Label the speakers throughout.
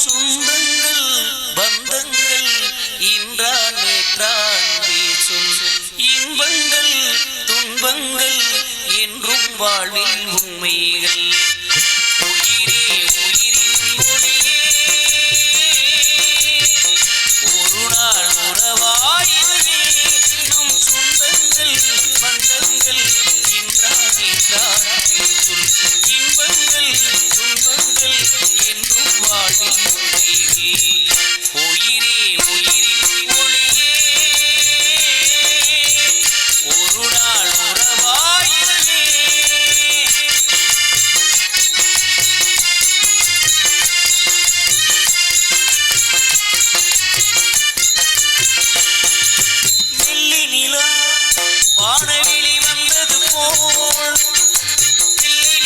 Speaker 1: சொந்தங்கள் பந்தங்கள் இன்றான் நேற்றான் பேசும் இன்பங்கள் துன்பங்கள் என்றும் வாழ்வில் உண்மைகள் உயிரே உயிரின் மொழியே ஒரு நாள் உறவாயினே நம் சொந்தங்கள் பந்தங்கள் இன்றான் நேற்றான் பேசும் இன்பங்கள் துன்பங்கள் என்றும் வாழ்வில் உண்மைகள் உயிரே உயிரின் மொழியே ஒரு நாள் உறவாயினே வெள்ளி நிலா வானவெளி வந்தது போல் வெள்ளி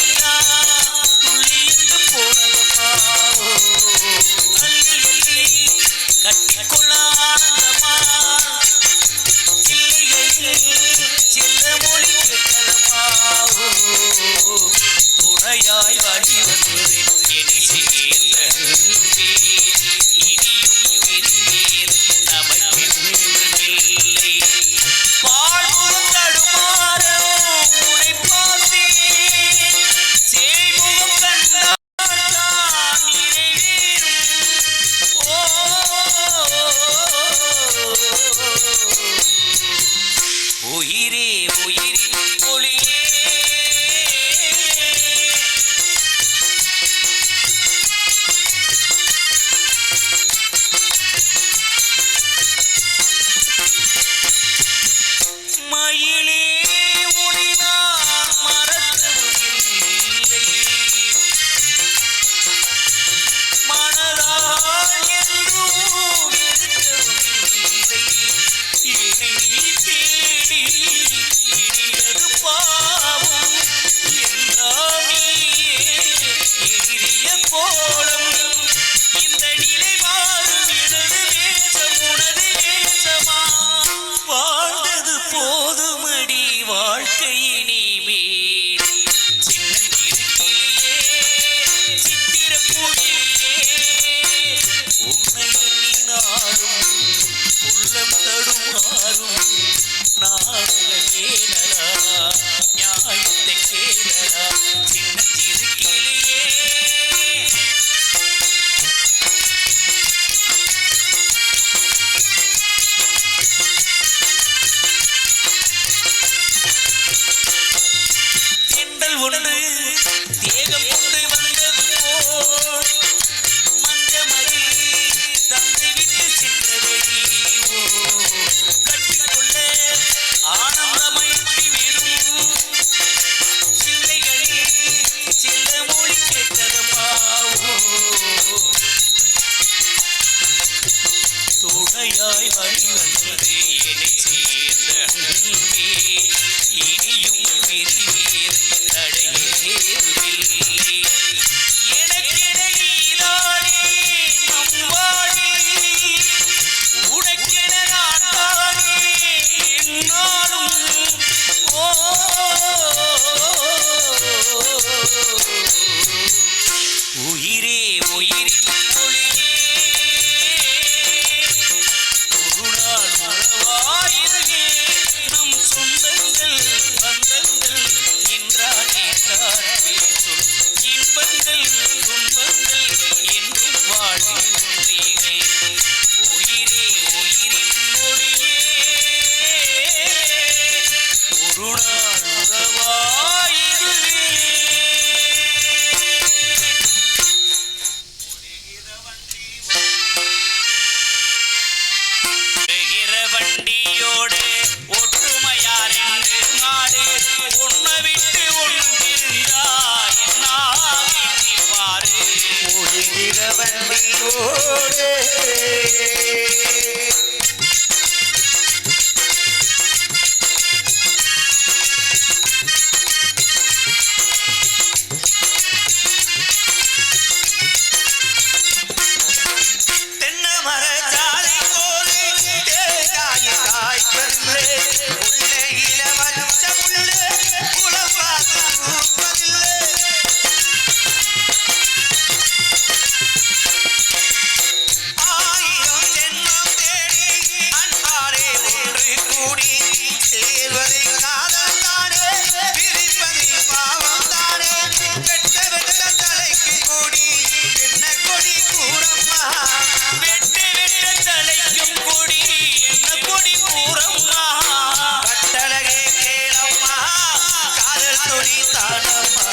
Speaker 2: ஜோடி தானம்மா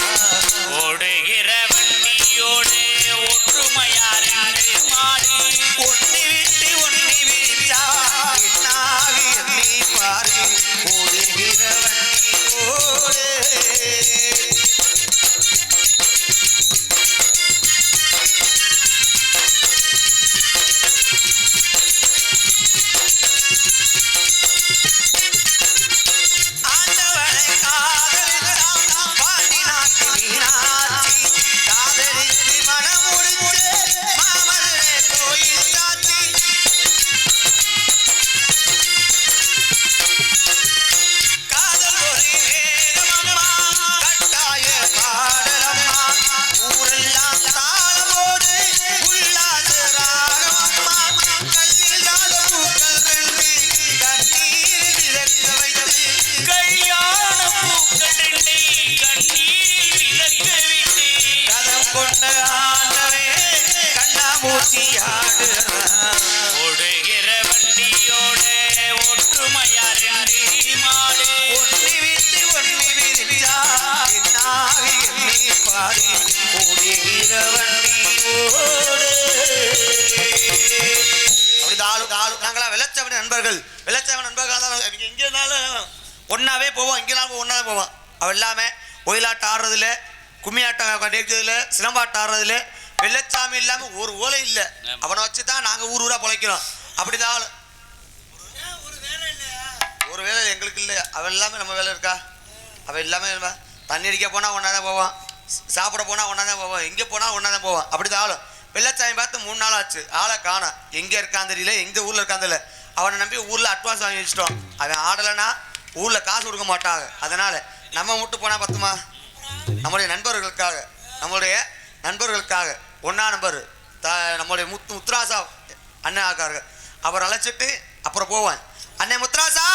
Speaker 1: ஓடுகிற வண்டியோடு ஒற்றுமையார் மாறி
Speaker 2: ஒண்ணி விட்டு ஒண்ணி விரிச்சா என்னாவி எண்ணி பாரு ஓடுகிற வண்டியோடு
Speaker 1: ஓடுகிற வண்டியோட ஒற்றுமையார் மாடு
Speaker 2: ஒண்ணி விட்டு ஒண்ணி விரிச்சா என்னாவி எண்ணி பாரு ஓடுகிற வண்டியோடு நாங்களா வெள்ளச்சாமி நண்பர்கள் தான் எங்க இருந்தாலும் ஒன்னாவே போவோம் இங்கெல்லாம் ஒன்னாவே போவோம் அவ எல்லாமே ஒயிலாட்டம் ஆடுறதுல கும்மியாட்டம் கிடைக்கிறதுல சிலம்பாட்டம் ஆடுறதுல வெள்ளச்சாமி இல்லாம ஒரு ஓலை இல்ல அவனை வச்சுதான் நாங்க ஊர் ஊரா பொழைக்கிறோம் அப்படிதான் ஒரு வேலை எங்களுக்கு இல்லை அவன் எல்லாமே நம்ம வேலை இருக்கா அவன் எல்லாமே தண்ணி அடிக்க போனா ஒன்னாதான் போவான் சாப்பிட போனா ஒன்னாதான் போவான் எங்க போனா ஒன்னாதான் போவான் அப்படிதான் ஆளும் வெள்ளச்சாமி பார்த்து 3 நாள் ஆச்சு ஆளை காணோம் எங்க இருக்கான்னு தெரியல எங்க ஊர்ல இருக்கான்னு தெரியல அவனை நம்பி ஊர்ல அட்வான்ஸ் வாங்கி வச்சிட்டோம் அவன் ஆடலைன்னா ஊர்ல காசு கொடுக்க மாட்டாங்க அதனால நம்ம மட்டும் போனா பத்துமா நம்முடைய நண்பர்களுக்காக 1ஆம் நம்பர் நம்முடைய முத்துராசா அண்ணன் ஆக்காரு அவர் அழைச்சிட்டு அப்புறம் போவான் அண்ணே முத்துராசா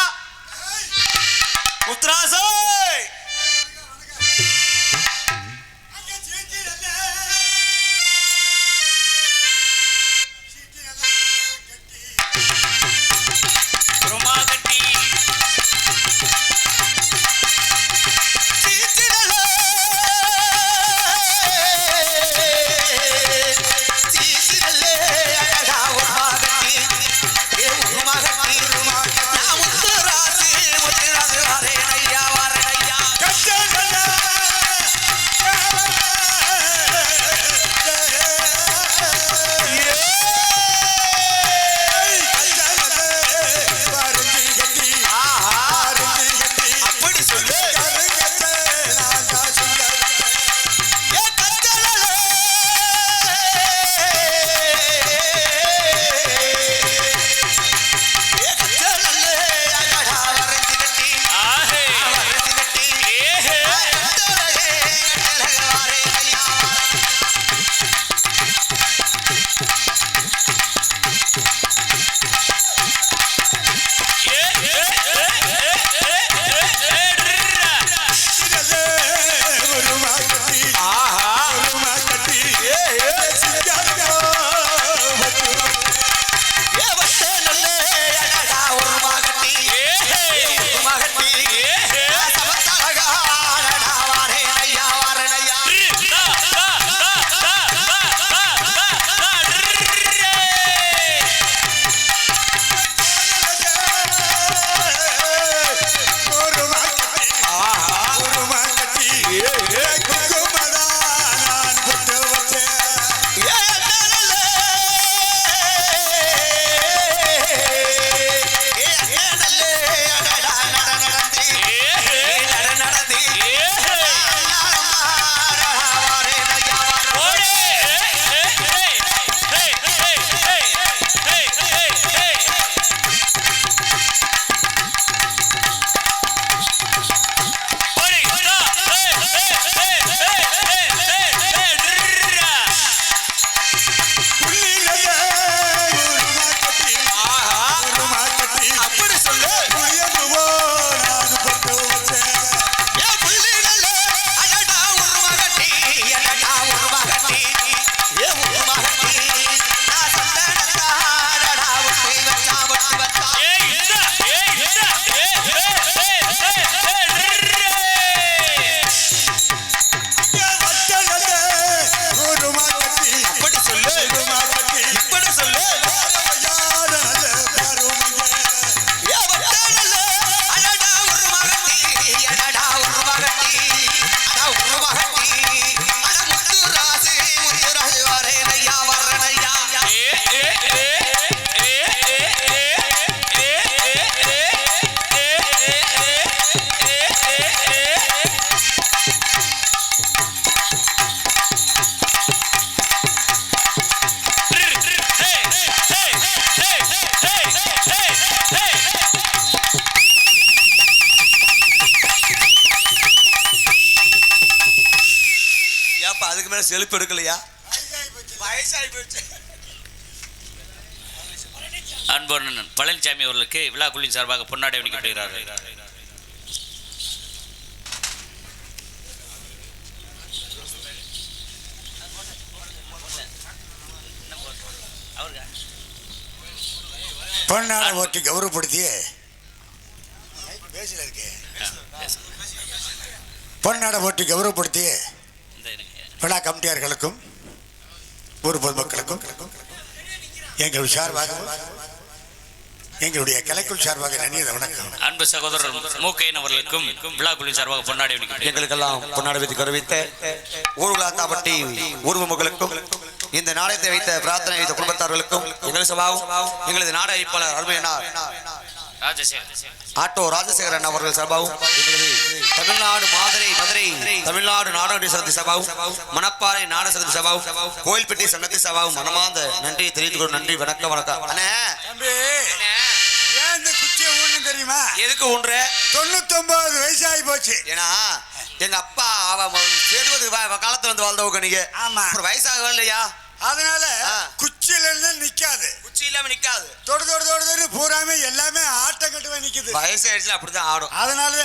Speaker 2: அதுக்கு மேல செலுப்பு எடுக்கலையா? வயசாகி போச்சு.
Speaker 1: அன்புடன் பழனிசாமி அவர்களுக்கு விழா குழுவின் சார்பாக பொன்னாடை அணிவிக்கப்படுகிறார்கள்.
Speaker 3: பொன்னாடை ஓட்டி கௌரவப்படுத்திய பொன்னாடை ஓட்டி கௌரவப்படுத்திய விழா கமிட்டியார்களுக்கும் ஊர் பொதுமக்களுக்கும் எங்கள் சார்பாக எங்களுடைய கலைக்குள் சார்பாக நன்றிய வணக்கம்.
Speaker 1: அன்பு சகோதரர் மூக்கையன் அவர்களுக்கும் விழா குழுவின் சார்பாக பொன்னாடை அணிவிக்கப்படுகிறது.
Speaker 2: எங்களுக்கெல்லாம் பொன்னாடை வைத்து கௌரவித்த ஊர்வலாத்தாப்பட்டி ஊர்வ மக்களுக்கும் இந்த நாடகத்தை வைத்த பிரார்த்தனை வைத்த குடும்பத்தார்களுக்கும் எங்கள் சபாவும் எங்களது நாடக அழைப்பாளர் அருமையனார் ஆட்டோ ராஜசேகரன் அவர்கள் சபாவும் எங்களது தமிழ்நாடு மதுரை தமிழ்நாடு நாடக சங்கத்தி சபாவும் மணப்பாறை நாடக சங்கத்தி சபாவும் கோயில்பட்டி சங்கத்தி சபாவும் மனமார்ந்த நன்றியை தெரிவித்துக் கொண்டு நன்றி. வணக்கம் வணக்கம். அண்ணே
Speaker 3: இந்த குச்சியை ஊன்னு தெரியுமா?
Speaker 2: எதுக்கு ஊன்ற?
Speaker 3: 99 வயசாகி போச்சு.
Speaker 2: ஏன்னா எங்க அப்பா எழுபது காலத்துல வந்து வாழ்ந்தவங்க நீங்க.
Speaker 3: ஆமா.
Speaker 2: அப்புறம் வயசாக இல்லையா?
Speaker 3: அதனால குச்சியில இருந்து நிக்காது,
Speaker 2: குச்சி இல்லாம நிக்காது.
Speaker 3: தொடு பூராமே எல்லாமே ஆட்டம் கட்டுவே நிக்குது.
Speaker 2: வயசாயிடுச்சுல அப்படிதான் ஆடும்.
Speaker 3: அதனால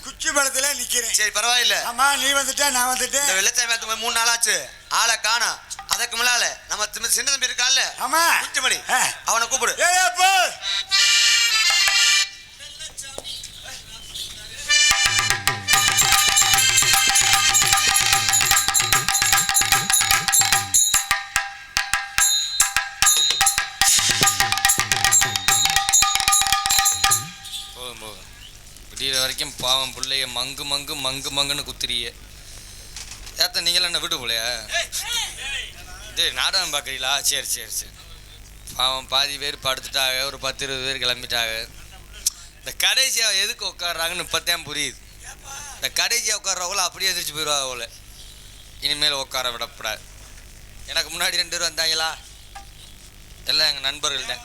Speaker 3: குச்சி பலத்துல நிக்கிறேன்.
Speaker 2: சரி பரவாயில்ல.
Speaker 3: ஆமா, நீ வந்துட்ட நான் வந்துட்டேன்.
Speaker 2: இந்த வெள்ளச்சாமி 3 நாள் ஆச்சு, ஆளை காணோம். அதுக்கு முன்னால நம்ம சின்ன தம்பி இருக்கால,
Speaker 3: ஆமா,
Speaker 2: குச்சிமணி, அவனை கூப்பிடு.
Speaker 4: விடிகிற வரைக்கும் பாவம் பிள்ளைய மங்குன்னு குத்துறிய ஏத்த நீங்களும் என்ன வீட்டு போலையா? இது நாடகம் பார்க்குறீங்களா? சரி பாவம் பாதி பேர் படுத்துட்டாங்க, ஒரு 10-20 பேர் கிளம்பிட்டாங்க. இந்த கடைசியாக எதுக்கு உட்காடுறாங்கன்னு இப்போத்தான் புரியுது. இந்த கடைசியாக உட்காடுறவங்கள அப்படியே எதிர்த்து போயிடுவாங்க போல. இனிமேல் உட்கார விடப்படாது. எனக்கு முன்னாடி 2 பேர் வந்தாங்களா, எல்லாம் எங்கள் நண்பர்கள் தான்.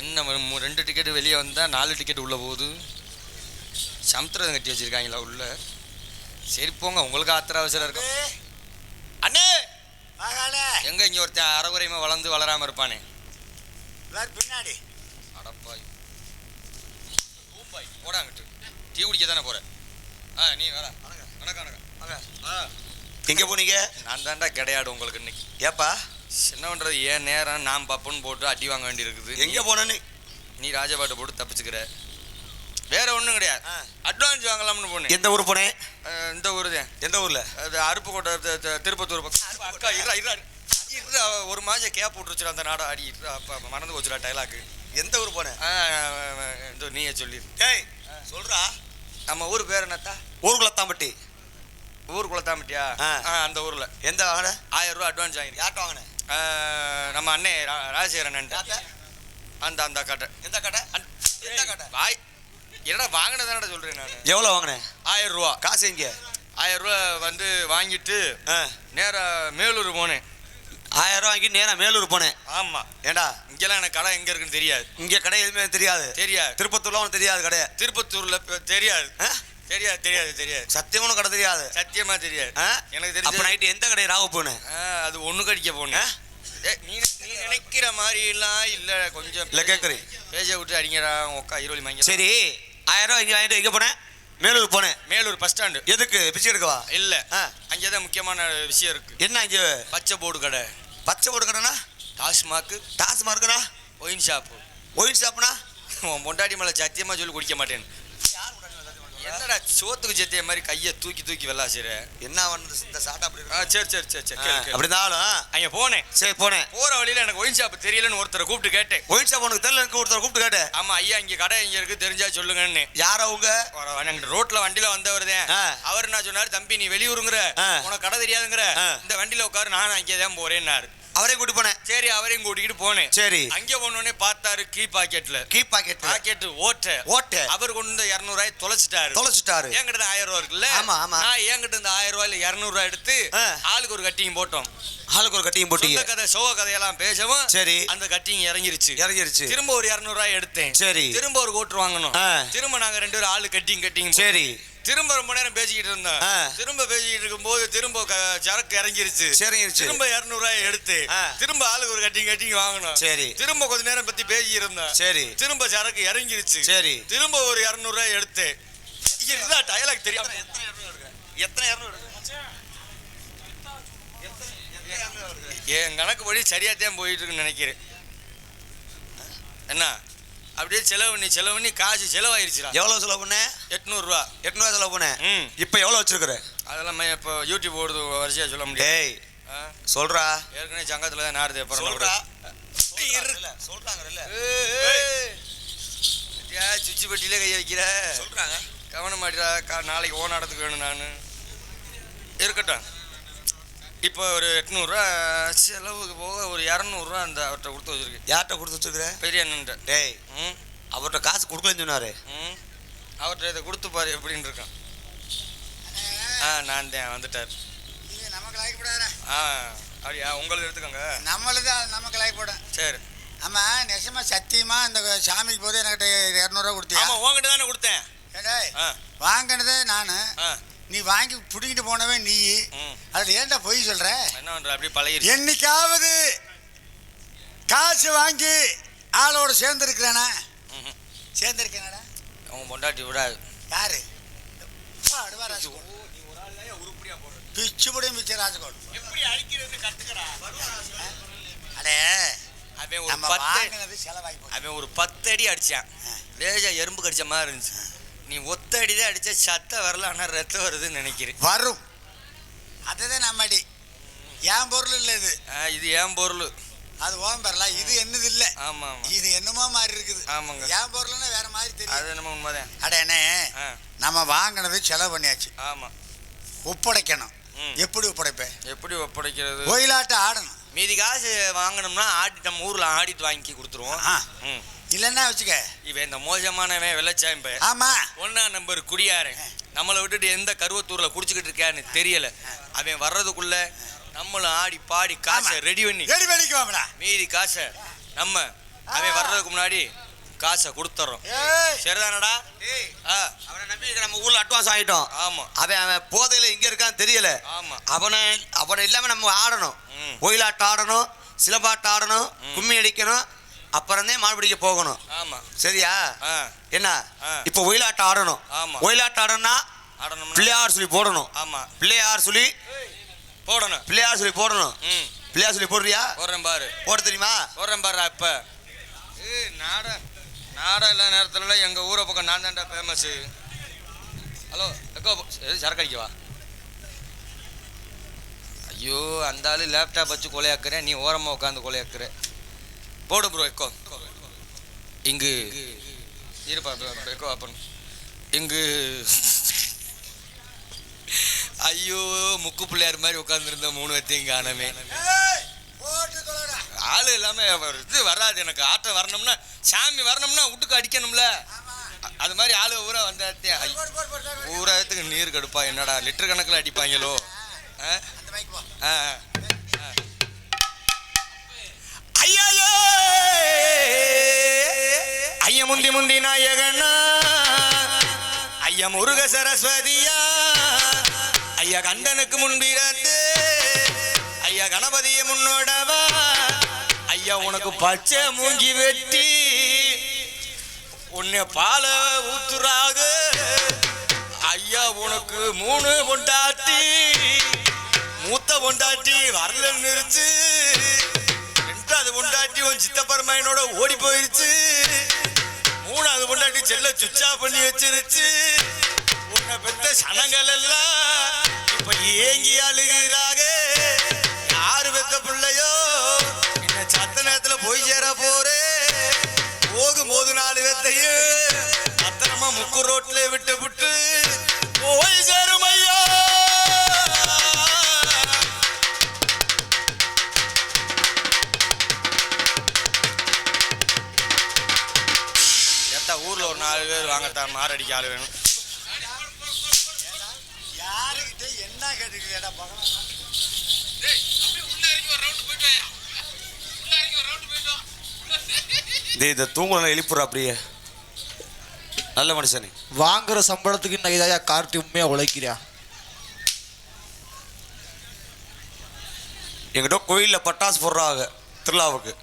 Speaker 4: என்ன 2 டிக்கெட்டு வெளியே வந்தால் 4 டிக்கெட் உள்ளே போகுது. சமுத்திரம் கட்டி வச்சுருக்காங்களா உள்ள? சரி போங்க, உங்களுக்கு ஆத்திர அவசரம் இருக்கும். அண்ணே எங்கே இங்கே ஒருத்தன் அறகுறையுமா வளராமல் இருப்பானே
Speaker 3: பின்னாடி
Speaker 4: அடப்பாய் போடாங்கிட்டு டீ குடிக்க தானே போகிறேன். நீ வேற வணக்கம்.
Speaker 2: எங்கே போனீங்க?
Speaker 4: நான் தாண்டா கிடையாது உங்களுக்கு இன்னைக்கு.
Speaker 2: ஏப்பா
Speaker 4: என்ன பண்ணுறது, ஏன் நேரம் நான் பப்புன்னு போட்டு அடி வாங்க வேண்டி இருக்குது.
Speaker 2: எங்கே போனேன்னு
Speaker 4: நீ ராஜபாட்டை போட்டு தப்பிச்சுக்கிற, வேற ஒன்றும் கிடையாது. அட்வான்ஸ் வாங்கலாம்னு போனேன்.
Speaker 2: எந்த ஊர் போனேன்?
Speaker 4: இந்த ஊர் தான்.
Speaker 2: எந்த ஊரில்?
Speaker 4: அது அருப்புக்கோட்டை திருப்பத்தூர் பக்கம். அக்கா இருடா ஒரு மாதம் கேப் விட்டுருச்சுடா அந்த நாடா அடி. அப்போ மறந்து போச்சுடா டைலாக்கு.
Speaker 2: எந்த ஊர் போனேன்?
Speaker 4: இந்த நீயே சொல்லிடு.
Speaker 2: டேய் சொல்கிறா.
Speaker 4: நம்ம ஊர் பேர் என்னத்தா?
Speaker 2: ஊருக்குள்ளத்தாம்பட்டி.
Speaker 4: ஊர் குளத்தாம்பட்டியா? அந்த ஊரில்.
Speaker 2: எந்த வாங்கின?
Speaker 4: 1000 ரூபா அட்வான்ஸ் வாங்கி.
Speaker 2: யார்கிட்ட வாங்கினேன்?
Speaker 4: நம்ம அண்ணே ராஜசேகரன். அந்த கடை.
Speaker 2: எந்த கடை? எந்த கடை?
Speaker 4: வாய் என்னடா வாங்கினதானடா சொல்கிறேன் நான்.
Speaker 2: எவ்வளோ வாங்கினேன்?
Speaker 4: 1000 ரூபா.
Speaker 2: காசு எங்கே?
Speaker 4: 1000 ரூபா வந்து வாங்கிட்டு நேராக மேலூர் போனேன்.
Speaker 2: 1000 ரூபா வாங்கி நேராக மேலூர் போனேன்.
Speaker 4: ஆமாம்.
Speaker 2: ஏண்டா
Speaker 4: இங்கெல்லாம் எனக்கு கடை எங்கே இருக்குன்னு தெரியாது.
Speaker 2: இங்கே கடை எதுவுமே தெரியாது. திருப்பத்தூர்ல உனக்கு தெரியாது கடை?
Speaker 4: திருப்பத்தூர்ல தெரியாது. தெரியாது
Speaker 2: சத்தியமான கடை தெரியாது.
Speaker 4: சத்தியமா தெரியாது எனக்கு தெரியும்.
Speaker 2: அப்போ நைட்டு எந்த கடை ராக போனேன்?
Speaker 4: அது ஒன்று கடிக்க போனேன். நீ நினைக்கிற மாதிரி எல்லாம் இல்லை, கொஞ்சம்
Speaker 2: இல்லை கேட்குறேன்.
Speaker 4: பேஜ விட்டு அடிங்கடா உக்கா இருவலி வாங்கி.
Speaker 2: சரி 1000 ரூபா இங்கே வாங்கிட்டு எங்கே போனேன்? மேலூர் போனேன்.
Speaker 4: Melur bus stand.
Speaker 2: எதுக்கு? பிச்சை எடுக்கவா?
Speaker 4: இல்லை, அங்கே தான் முக்கியமான விஷயம் இருக்கு.
Speaker 2: என்ன இங்கே?
Speaker 4: பச்சை போர்டு கடை.
Speaker 2: பச்சை போர்டு கடைனா? டாஸ்மார்க்குனா?
Speaker 4: Wine shop.
Speaker 2: ஒயின் ஷாப்னா?
Speaker 4: உன் பொண்டாட்டி மேலே சத்தியமாக சொல்லி குடிக்க மாட்டேன். என்னடா சோத்துக்கு சத்திய மாதிரி கையை தூக்கி வெள்ளாசிற என்ன வந்து இந்த சாட்டா அப்படி? சரி
Speaker 2: அப்படினாலும்
Speaker 4: அங்கே போனேன்.
Speaker 2: சரி போனேன்.
Speaker 4: போகிற வழியில் எனக்கு ஒயின் ஷாப் தெரியலன்னு ஒருத்தரை கூப்பிட்டு கேட்டேன்.
Speaker 2: ஒயின் ஷாப் உனக்கு தெரியல? ஒருத்தரை கூப்பிட்டு கேட்டேன்.
Speaker 4: ஆமாம் ஐயா இங்கே கடை இங்கே இருக்குது தெரிஞ்சா சொல்லுங்கன்னு.
Speaker 2: யாரோ உங்க
Speaker 4: ரோட்ல வண்டியில வந்தவர் தான். அவர் என்ன சொன்னார், தம்பி நீ வெளியூருங்கிற, உனக்கு கடை தெரியாதுங்கிற, இந்த வண்டியில உட்காரு, நான் அங்கே தான் போறேன்னாரு.
Speaker 2: அவரையும் கூட்டி போனேன்.
Speaker 4: சரி அவரையும் கூட்டிக்கிட்டு போனேன்.
Speaker 2: சரி
Speaker 4: அங்கே போனோடனே பார்த்தாரு கீ பாக்கெட் ஓட்ட அவர் கொண்டு வந்து 200 ரூபாய் தொலைச்சிட்டாரு. என்கிட்ட 1000 ரூபா இருக்குல்ல, நான் என்கிட்ட இந்த 1000 ரூபாயில 200 ரூபாய் எடுத்து ஆளுக்கு ஒரு கட்டிங் போட்டோம். கதை சோக கதையெல்லாம் பேசவும் சரி அந்த கட்டிங் இறங்கிருச்சு. திரும்ப ஒரு 200 ரூபாய் எடுத்தேன். சரி திரும்ப ஒரு கோட்டு வாங்கணும். திரும்ப நாங்க 2 பேரும் ஆளு கட்டிங்
Speaker 2: சரி
Speaker 4: திரும்ப ரொம்ப நேரம் பேசிக்கிட்டு இருந்தேன். திரும்ப பேசிக்கிட்டு இருக்கும்போது திரும்ப சரக்கு இறங்கிருச்சு. திரும்ப 200 ரூபாய் எடுத்து திரும்ப ஆளுக்கு ஒரு கட்டிங் வாங்கணும். சரி. திரும்ப கொஞ்ச நேரம் பத்தி பேசிக்கிட்டு இருந்தேன். சரி. திரும்ப சரக்கு இறங்கிருச்சு. சரி. திரும்ப ஒரு 200 ரூபாய் எடுத்து இதுதான் டயலாக் தெரியும். எத்தனை 200 என் கணக்குப்படி சரியாத்தான் போயிட்டு இருக்குன்னு நினைக்கிறேன். என்ன அப்படியே செலவு பண்ணி காசு செலவாயிருச்சுடா.
Speaker 2: எவ்வளவு செலவு பண்ண?
Speaker 4: 800 ரூபா.
Speaker 2: 800 செலவு பண்ண. இப்போ எவ்வளவு வச்சிருக்கிற?
Speaker 4: அதெல்லாம் இப்போ யூடியூப் ஓடுது, வரிசையா சொல்ல முடியாது.
Speaker 2: சொல்றா.
Speaker 4: ஏற்கனவே சங்கத்துல தான் நாடுது.
Speaker 2: சொல்றாங்கல்ல
Speaker 4: சுவிட்ச் பெட்டியிலே கை வைக்கிற
Speaker 2: சொல்றாங்க.
Speaker 4: கவனம் மாட்டிடா. நாளைக்கு ஓனாடத்துக்கு வேணும். நான் இருக்கட்டும். இப்போ ஒரு 800 ரூபா செலவுக்கு போக ஒரு 200 ரூபா அந்த அவர்கிட்ட கொடுத்து வச்சிருக்கேன்.
Speaker 2: யார்கிட்ட கொடுத்து வச்சிருக்கிற?
Speaker 4: பெரிய அண்ணன்ட்ட.
Speaker 2: டேய், அவர்கிட்ட காசு கொடுக்கலன்னு சொன்னாரு.
Speaker 4: அவர்கிட்ட இதை கொடுத்து பாரு எப்படின்னு இருக்கான். நான் தான் வந்துட்டார்.
Speaker 3: நமக்கு லாய்க்கு போடாத.
Speaker 4: அப்படியா? உங்களுக்கு எடுத்துக்கோங்க.
Speaker 3: நம்மளுது நமக்கு லாய்க்கு போட.
Speaker 4: சரி.
Speaker 3: ஆமா, நெசமா சத்தியமா இந்த சாமிக்கு போது என்கிட்ட 200 ரூபா கொடுத்தியா?
Speaker 4: ஆமா, உங்ககிட்ட தானே கொடுத்தேன்.
Speaker 3: வாங்கினதே நானு, நீ வாங்கி புடிங்கிட்டு போனவே நீ. அதுல ஏன்டா பொய் சொல்ற?
Speaker 4: என்ன பண்ற? அப்படி பழகி
Speaker 3: என்னைக்காவது காசு வாங்கி ஆளோட சேர்ந்துருக்கிறேனா? சேர்ந்துருக்கேனடா.
Speaker 4: அவங்க பொண்டாட்டி விடாது.
Speaker 3: யாரு? பிச்சு புடியும் பிச்சு ராஜகோட்.
Speaker 2: எப்படி அழிக்கிறது கத்துக்கடா.
Speaker 3: அடே,
Speaker 4: அவன் ஒரு 10 அடி அடிச்சான். லேஜா எறும்பு கடிச்ச மாதிரி இருந்துச்சு. நீ ஒத்த அடிதான் அடிச்ச, சத்த வரல. ஆனால் ரத்தம் வருதுன்னு நினைக்கிறேன்.
Speaker 3: வரும். அதுதான் நம்ம அடி. என் பொருள் இல்லை இது.
Speaker 4: இது என் பொருள்.
Speaker 3: அது ஓம் பெறல. இது என்னது இல்லை.
Speaker 4: ஆமா ஆமா.
Speaker 3: இது என்னமோ மாதிரி இருக்குது.
Speaker 4: ஆமாங்க.
Speaker 3: என் பொருள்னா வேற மாதிரி தெரியும்.
Speaker 4: அது என்னமோ உண்மைதான்.
Speaker 3: அடேனே, நம்ம வாங்கினது செலவு பண்ணியாச்சு.
Speaker 4: ஆமா.
Speaker 3: ஒப்படைக்கணும். எப்படி ஒப்படைப்பேன்?
Speaker 4: எப்படி ஒப்படைக்கிறது?
Speaker 3: கோயிலாட்ட ஆடணும்.
Speaker 4: மீதி காசு வாங்கணும்னா ஆடி நம்ம ஊர்ல ஆடிட்டு வாங்கி கொடுத்துருவோம்.
Speaker 3: இல்லைன்னா வச்சுக்க,
Speaker 4: இவன் இந்த மோசமானவன் வெள்ளச்சாயம்.
Speaker 3: ஆமா,
Speaker 4: 1ஆம் நம்பர் குடியாரன். நம்மளை விட்டுட்டு எந்த கருவத்தூர்ல குடிச்சுக்கிட்டு இருக்கான்னு தெரியல. அவன் வர்றதுக்குள்ள நம்மளும் ஆடி பாடி காசை ரெடி பண்ணிக்குவாங்களா. மீதி காசை நம்ம அவன் வர்றதுக்கு முன்னாடி காசை கொடுத்துறோம். சரிதானடா?
Speaker 2: அவனை நம்பி நம்ம ஊர்ல அட்வான்ஸ் ஆகிட்டோம்.
Speaker 4: ஆமா.
Speaker 2: அவன் போதையில எங்க இருக்கான்னு தெரியல.
Speaker 4: ஆமா.
Speaker 2: அவனை இல்லாம நம்ம ஆடணும். ஒயிலாட்டம் ஆடணும், சிலம்பாட்டம் ஆடணும், கும்மி அடிக்கணும், அப்புறம்தான் மாடு பிடிக்க போகணும்.
Speaker 4: ஆமா.
Speaker 2: சரியா? என்ன இப்போ ஒயிலாட்டம் ஆடணும்.
Speaker 4: ஆமா.
Speaker 2: ஒயிலாட்டம் ஆடணும்னா பிள்ளையார் சொல்லி போடணும்.
Speaker 4: ஆமா.
Speaker 2: பிள்ளையார் சொல்லி
Speaker 4: போடணும்.
Speaker 2: பிள்ளையார் சொல்லி போடணும். பிள்ளையார் சொல்லி போடுறியா?
Speaker 4: போடுறேன் பாரு.
Speaker 2: போட தெரியுமா?
Speaker 4: போடுறேன் பாரு. இப்ப நாடா எல்லா நேரத்துல எங்க ஊரை பக்கம் நான் தான்டா ஃபேமஸ். ஹலோ எக்கோ, சரக்கு அடிக்கவா? ஐயோ, அந்த ஆளு லேப்டாப் வச்சு கொலையாக்குறேன், நீ ஓரமாக உட்காந்து கொலையாக்குற. போடு ப்ரோ எக்கோ. இங்கு இருப்பா எக்கோ அப்பன். இங்கு ஐயோ, முக்கு பிள்ளையார் மாதிரி உட்காந்துருந்த 3 வத்தையும் காணமே. ஆளு எல்லாமே இது வராது. எனக்கு ஆட்டம் வரணும்னா, சாமி வரணும்னா வீட்டுக்கு அடிக்கணும்ல. அது மாதிரி ஆளு ஊரா வந்தாத்தே. ஊராயத்துக்கு நீர் கடுப்பா. என்னடா லிட்டர் கணக்கில் அடிப்பாங்களோ. ஐயோ, ஐயா முந்தி முந்தி நாயகனா, ஐயா முருக சரஸ்வதியா, ஐயா கண்டனுக்கு முன்பிறந்து, ஐயா கணபதிய முன்னோடவா, ஐயா உனக்கு பச்சை மூஞ்சி வெட்டி உன்னை பால ஊத்துறாக, ஐயா உனக்கு 3 பொண்டாட்டி, மூத்த பொண்டாட்டி வரல நிறுத்து, 2வது பொண்டாட்டி உன் சித்தப்பரமையனோட ஓடி போயிருச்சு, 3வது பொண்டாட்டி செல்ல சுச்சா பண்ணி வச்சிருச்சு. உன்னை பெற்ற சனங்கள் எல்லாம் இப்ப ஏங்கி அழுகிறாக. யாரு பெத்த பிள்ளையோ இன்னும் சத்த நேரத்துல போய் சேர போறே. போகும்போது 4 பேத்தையும் பத்திரமா முக்கு ரோட்ல விட்டு விட்டு போய் சேரும் ஐயா. ஊர்ல ஒரு 4 பேர் வாங்கத்தான் மாரடிக்க ஆளு வேணும்.
Speaker 3: யாருக்கிட்ட என்ன கேட்டுக்கிட்டா பார்க்கலாம்.
Speaker 2: இதை தூங்கல எழுப்புற அப்படியே. நல்ல மனுஷனே.
Speaker 5: வாங்குற சம்பளத்துக்கு இன்னைக்கு தாயா கார்த்தி உண்மையா உழைக்கிறியா?
Speaker 2: எங்கிட்ட கோயிலில் பட்டாசு போடுறாங்க திருவிழாவுக்கு.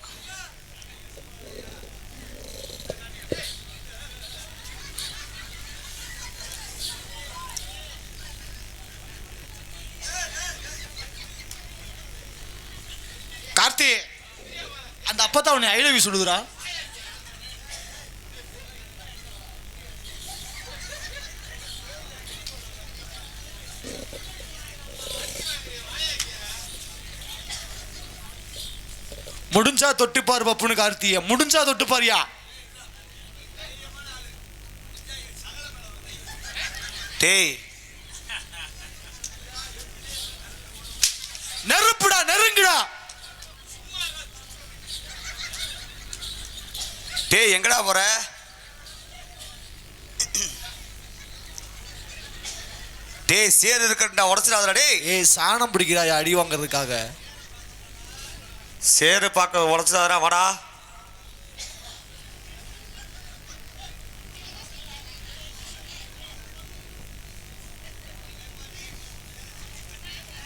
Speaker 5: கார்த்தி அந்த அப்பதான் உன்னை ஐலவி சொல்லுதுரா. முடிஞ்சா தொட்டுப்பாரு பப்புன்னு கார்த்திய, முடிஞ்சா தொட்டுப்பாரியா?
Speaker 2: டேய்
Speaker 5: நெருப்புடா, நெருங்குடா.
Speaker 2: டேய் எங்கடா போற? டேய் சேர் இருக்கட்டா, உடச்சிடாதடா டேய்.
Speaker 5: ஏய் சாணம் பிடிக்கிறாயா அடி வாங்குறதுக்காக?
Speaker 2: சேரு பார்க்க உடச்சிடாதடா, வாடா.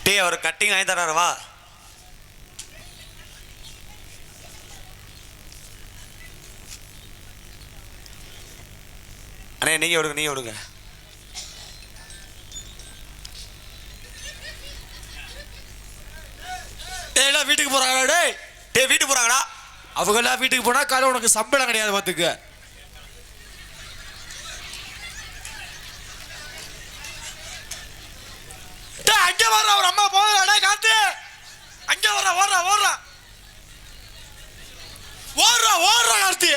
Speaker 2: டேய் அவர் கட்டிங் வாங்கி தராரு, வா. அண்ணே நீங்க விடுங்க, நீங்க விடுங்க.
Speaker 5: எல்லாம் வீட்டுக்கு போறாங்களா? டேய்
Speaker 2: டேய் வீட்டுக்கு போறாங்கடா.
Speaker 5: அவங்க எல்லாம் வீட்டுக்கு போனா காலை உனக்கு சம்பளம் கிடையாது பாத்துக்க. டேய் அங்க வர்ற ஒரு அம்மா போறா காத்து. அங்க வர்ற ஓடுறா ஓடுறா ஓடுறா ஓடுறா கார்த்தி.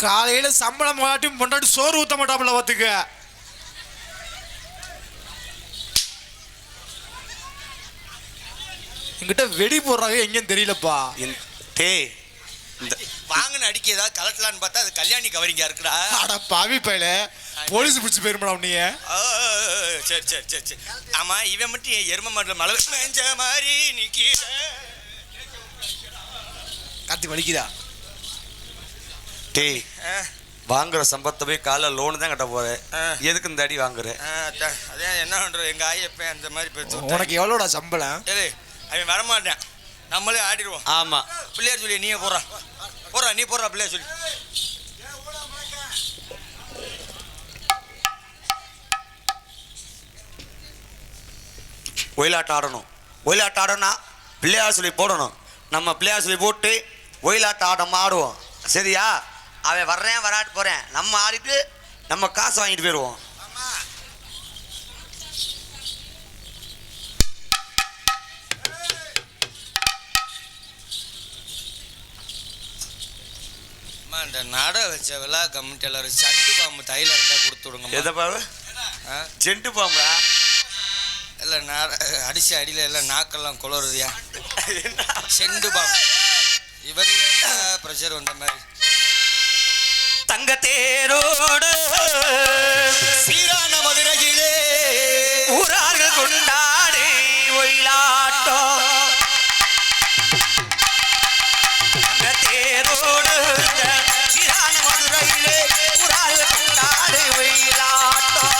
Speaker 5: காலையில சம்பளம் மாட்டி பொண்டாட்டி சோறு ஊத்த மாட்டாப்புல பாத்துக்க. என்கிட்ட வெடி போடுறாங்க எங்கேன்னு தெரியலப்பா.
Speaker 2: டேய்
Speaker 4: இந்த வாங்கின அடிக்க ஏதாவது கலட்டலான்னு பார்த்தா அது கல்யாணி கவரிங்கா இருக்குடா.
Speaker 5: அட பாவி பையல, போலீஸ் பிடிச்சி போயிருமாடா உன்னைய.
Speaker 4: சரி சரி சரி சரி. ஆமா இவன் மட்டும் எரும மாட்டில் மழை மேஞ்ச மாதிரி நிக்கிற.
Speaker 5: கார்த்தி வலிக்குதா?
Speaker 2: டேய் வாங்குற சம்பளத்தை போய் காலைல லோனு தான் கட்ட போறேன். எதுக்கு இந்த அடி வாங்குறேன்?
Speaker 4: அதே என்ன பண்றது, எங்க ஆயப்பன் அந்த மாதிரி பேச்சு.
Speaker 5: உனக்கு எவ்வளோடா சம்பளம்?
Speaker 4: ஏய் அவன் வரமாட்டேன், நம்மளே ஆடிடுவோம்.
Speaker 2: ஆமா
Speaker 4: பிள்ளையார் சொல்லி நீயே போடுறா போடுறா, நீ போடுறா பிள்ளையார் சொல்லி.
Speaker 2: ஒயிலாட்டம் ஆடணும். ஒயிலாட்டம் ஆடணும்னா பிள்ளையார் சொல்லி போடணும். நம்ம பிள்ளையார் சொல்லி போட்டு ஒயிலாட்டம் ஆடம் ஆடுவோம், சரியா? அவன் வர்றேன் வராட்டு போறேன், நம்ம ஆடிட்டு நம்ம காசு வாங்கிட்டு போயிடுவோம்.
Speaker 4: இந்த நட வச்ச விழா கமிட்டி எல்லாரும் சண்டு பாம்பு தையில இருந்தா கொடுத்து விடுங்க.
Speaker 2: எதை பாரு? ஜெண்டு பாம்புடா.
Speaker 4: இல்லை அடிச்சு அடியில் எல்லாம் நாக்கெல்லாம் குளருதியா. செண்டு பாம்பு. இவர் ப்ரெஷர் வந்த மாதிரி.
Speaker 2: தங்க தேரோடு சீரான மதுரையிலே ஊரார்கள் கொண்டாடி ஒயிலாட்டம். தங்க தேரோடு சீரான மதுரையிலே ஊரார்கள் கொண்டாடி ஒயிலாட்டம்.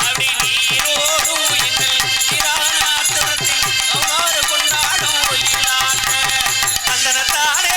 Speaker 2: அப்படி நீரோடும் எங்கள் சீரான ஆட்டத்தில் அவ்வாறு கொண்டாடும் ஒயிலாட்டம். தந்தனத்தானே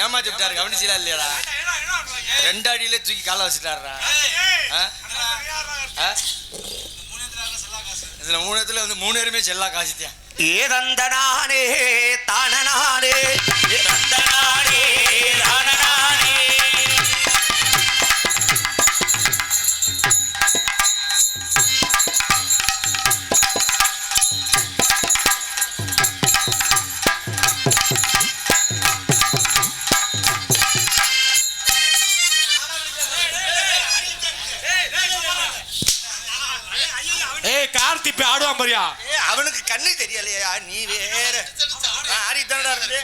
Speaker 4: ஏமாத்தி விட்டாரு, கவனிச்சீங்களா இல்லையாடா? 2 அடியிலே தூக்கி காலை வச்சுட்டாருடா. இதுல 3 இடத்துல வந்து 3 பேருமே செல்லா காசித்தியான்.
Speaker 2: ஏதந்த நானே தானநானே ஏதந்த நானே தானநானே.
Speaker 5: ஏய் கார்த்தி இப்ப ஆடுவான் பாரியா.
Speaker 3: அவனுக்கு கண்ணு தெரியலையா? நீ வேற ஆடித்தானடா இருந்து.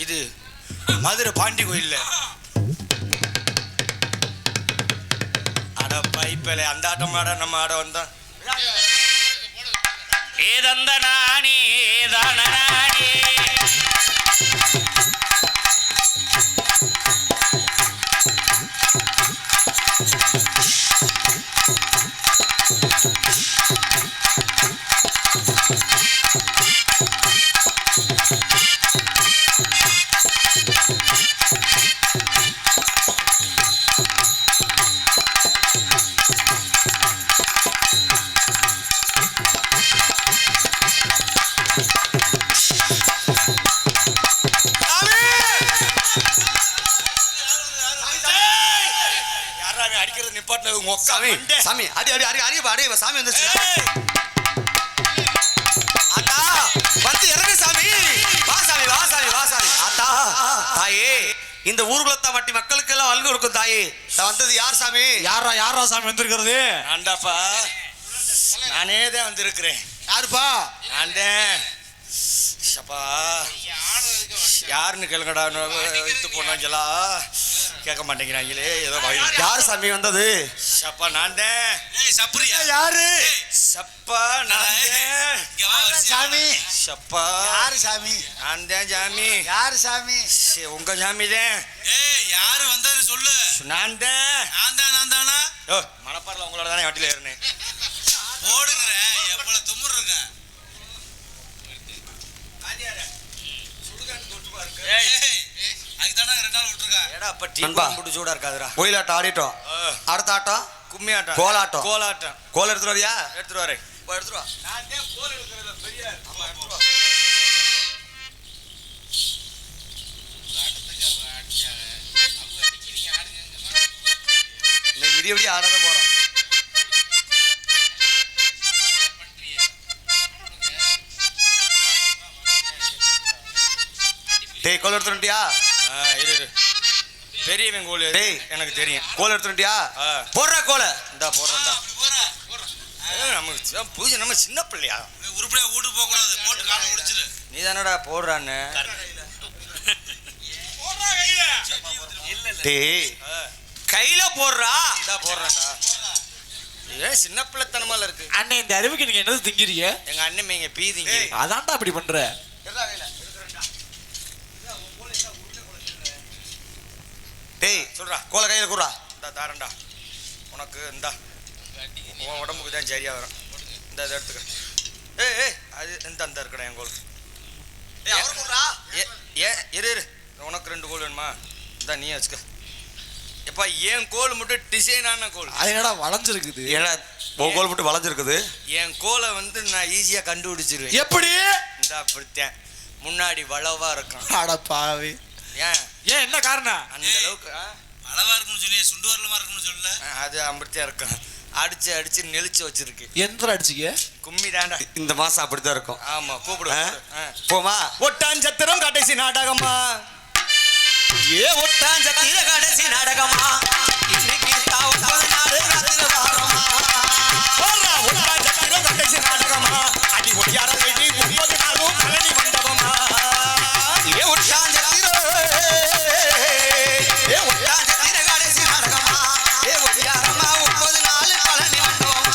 Speaker 3: இது மதுரை பாண்டி கோயில்ல அட பைப்பல அந்த ஆட்டம் ஆட நம்ம ஆட வந்தான்.
Speaker 1: ஏதந்த நானே தானநானே.
Speaker 3: அடிக்கிறது நிப்பாட்டினது உங்க அக்கா.
Speaker 2: சாமி அடி அடி அடி அடி அடி சாமி வந்துருச்சு. ஆத்தா வந்து இறங்கு சாமி. வா சாமி வா சாமி வா சாமி. ஆத்தா தாயே, இந்த ஊர்குலத்த மட்டி மக்களுக்கு எல்லாம் வல்கு இருக்கும் தாயே. வந்தது யார் சாமி?
Speaker 5: யாரா சாமி வந்திருக்கிறது?
Speaker 3: ஆண்டாப்பா, நானே தான் வந்திருக்கிறேன்.
Speaker 5: யாருப்பா?
Speaker 3: நான் தான். சப்பா யாருன்னு கேளுங்கடா. இது போனாங்களா கேட்க மாட்டேங்கிறாங்களே. ஏதோ
Speaker 2: யார் சாமி வந்தது?
Speaker 3: சப்பா நான் தான்.
Speaker 2: யாரு?
Speaker 3: சப்பா நான் தான்.
Speaker 6: சாமி
Speaker 3: சப்பா
Speaker 6: யாரு சாமி?
Speaker 3: நான் தான் சாமி.
Speaker 6: யாரு சாமி?
Speaker 3: உங்க சாமி தான்.
Speaker 6: யாரு வந்தது சொல்லு.
Speaker 3: நான் தான்.
Speaker 6: நான் தானா
Speaker 3: ஓ மணப்பாறையில் உங்களோட தானே வட்டியில் ஏறினேன்.
Speaker 6: போடுங்கிறேன். எவ்வளவு துமுறு இருக்க. அதுக்கு தானே 2 நாள் விட்டுருக்கா.
Speaker 3: ஏடா அப்ப டீ
Speaker 2: நண்பா.
Speaker 3: போட்டு சூடா இருக்காதுடா.
Speaker 2: ஒயிலாட்டம் ஆடிட்டோம். அடுத்த ஆட்டம்
Speaker 3: கும்மி ஆட்டம்,
Speaker 2: கோலாட்டம்.
Speaker 3: கோலாட்டம்.
Speaker 2: கோல் எடுத்துட்டு வரியா?
Speaker 3: எடுத்துட்டு வரேன்.
Speaker 2: எடுத்துட்டு வா.
Speaker 3: நான் தான் கோல் எடுக்கிறதுல பெரிய. ஆமா எடுத்துட்டு வா.
Speaker 2: இன்னைக்கு விடிய விடிய ஆடாத போறோம். டேய் கோல் எடுத்துட்டியா?
Speaker 3: இரு பெரியவன் கோல்
Speaker 2: டேய்.
Speaker 3: எனக்கு தெரியும்.
Speaker 2: கோல் எடுத்துட்டியா?
Speaker 3: ஆ.
Speaker 2: போடுறா கோல.
Speaker 3: இந்தா போடுறேன்டா. நமக்கு பூஜை நம்ம சின்ன பிள்ளையா?
Speaker 6: உருப்படியா வீட்டுக்கு போக கூடாது. போட்டு காலை முடிச்சிரு.
Speaker 3: நீ தானடா போடுறான்னு.
Speaker 2: டேய் கையில போடுறா.
Speaker 3: இந்தா போடுறேன்டா. ஏன் சின்ன பிள்ளைத்தனமால இருக்கு.
Speaker 5: அண்ணே இந்த அறிவுக்கு நீங்க என்னது திங்கிறீங்க?
Speaker 3: எங்க அண்ணன் இங்க பீதிங்க.
Speaker 5: அதான்டா அப்படி பண்ற.
Speaker 2: டேய்
Speaker 3: சொல்றா.
Speaker 2: கோல கையில குடுறா.
Speaker 3: இந்தா தாரண்டா உனக்கு. இந்தா உன் உடம்புக்கு தான் சரியா வரும். இந்த இதை எடுத்துக்க. ஏய் அது இந்த இருக்கடா என் கோல்.
Speaker 2: டேய் அவர் குடுறா.
Speaker 3: இரு உனக்கு 2 கோல் வேணுமா? இந்தா நீ வச்சுக்க. எப்பா என் கோல் மட்டும் டிசைனான கோல்.
Speaker 5: அது என்னடா வளைஞ்சிருக்குது?
Speaker 2: ஏன்னா உன் கோல் மட்டும் வளைஞ்சிருக்குது.
Speaker 3: என் கோலை வந்து நான் ஈஸியாக கண்டுபிடிச்சிருவேன்.
Speaker 5: எப்படி?
Speaker 3: இந்த அப்படித்தான் முன்னாடி வளவா இருக்கும்.
Speaker 5: அட பாவி.
Speaker 3: ஏன்
Speaker 5: ஏன் என்ன காரணம்?
Speaker 3: அந்த அளவுக்கு
Speaker 6: அளவா இருக்குன்னு சொல்லி சுண்டு வரலமா இருக்குன்னு சொல்லல.
Speaker 3: அது அம்பிடுத்தியா இருக்கும். அடிச்சு நெளிச்சு வச்சிருக்கு.
Speaker 5: எந்திர அடிச்சிக்க
Speaker 3: கும்மி தாண்டா.
Speaker 2: இந்த மாசம் அப்படித்தான் இருக்கும்.
Speaker 3: ஆமா கூப்பிடு.
Speaker 2: போமா.
Speaker 3: ஒட்டாஞ்சத்திரம் கடைசி நாடகமா.
Speaker 2: ஒட்டாஞ்சத்திர கடைசி நாடகமா. இன்னைக்கு
Speaker 3: ஒட்டாஞ்சத்திரம் கடைசி நாடகமா. அடி ஒட்டியார வேண்டி 30 நாளும் பழனி மண்டபமா.
Speaker 2: ஒட்டாஞ்சத்திர கடைசி நாடகமா. ஒட்டியாரமா 30 நாள் பழனி மண்டபமா.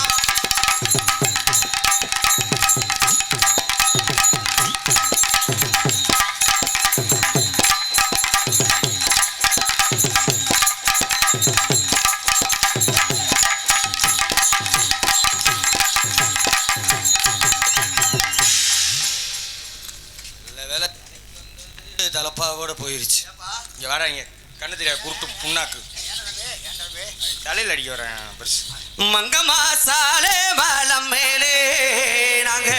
Speaker 4: தலப்பாவோட போயிருச்சு. இங்கே வராங்க கண்ணு தெரியாது குருட்டு புண்ணாக்கு தலையில் அடிக்க வரேன் பெருசு.
Speaker 2: மங்கம்மா சாலே வாழம் மேலே நாங்க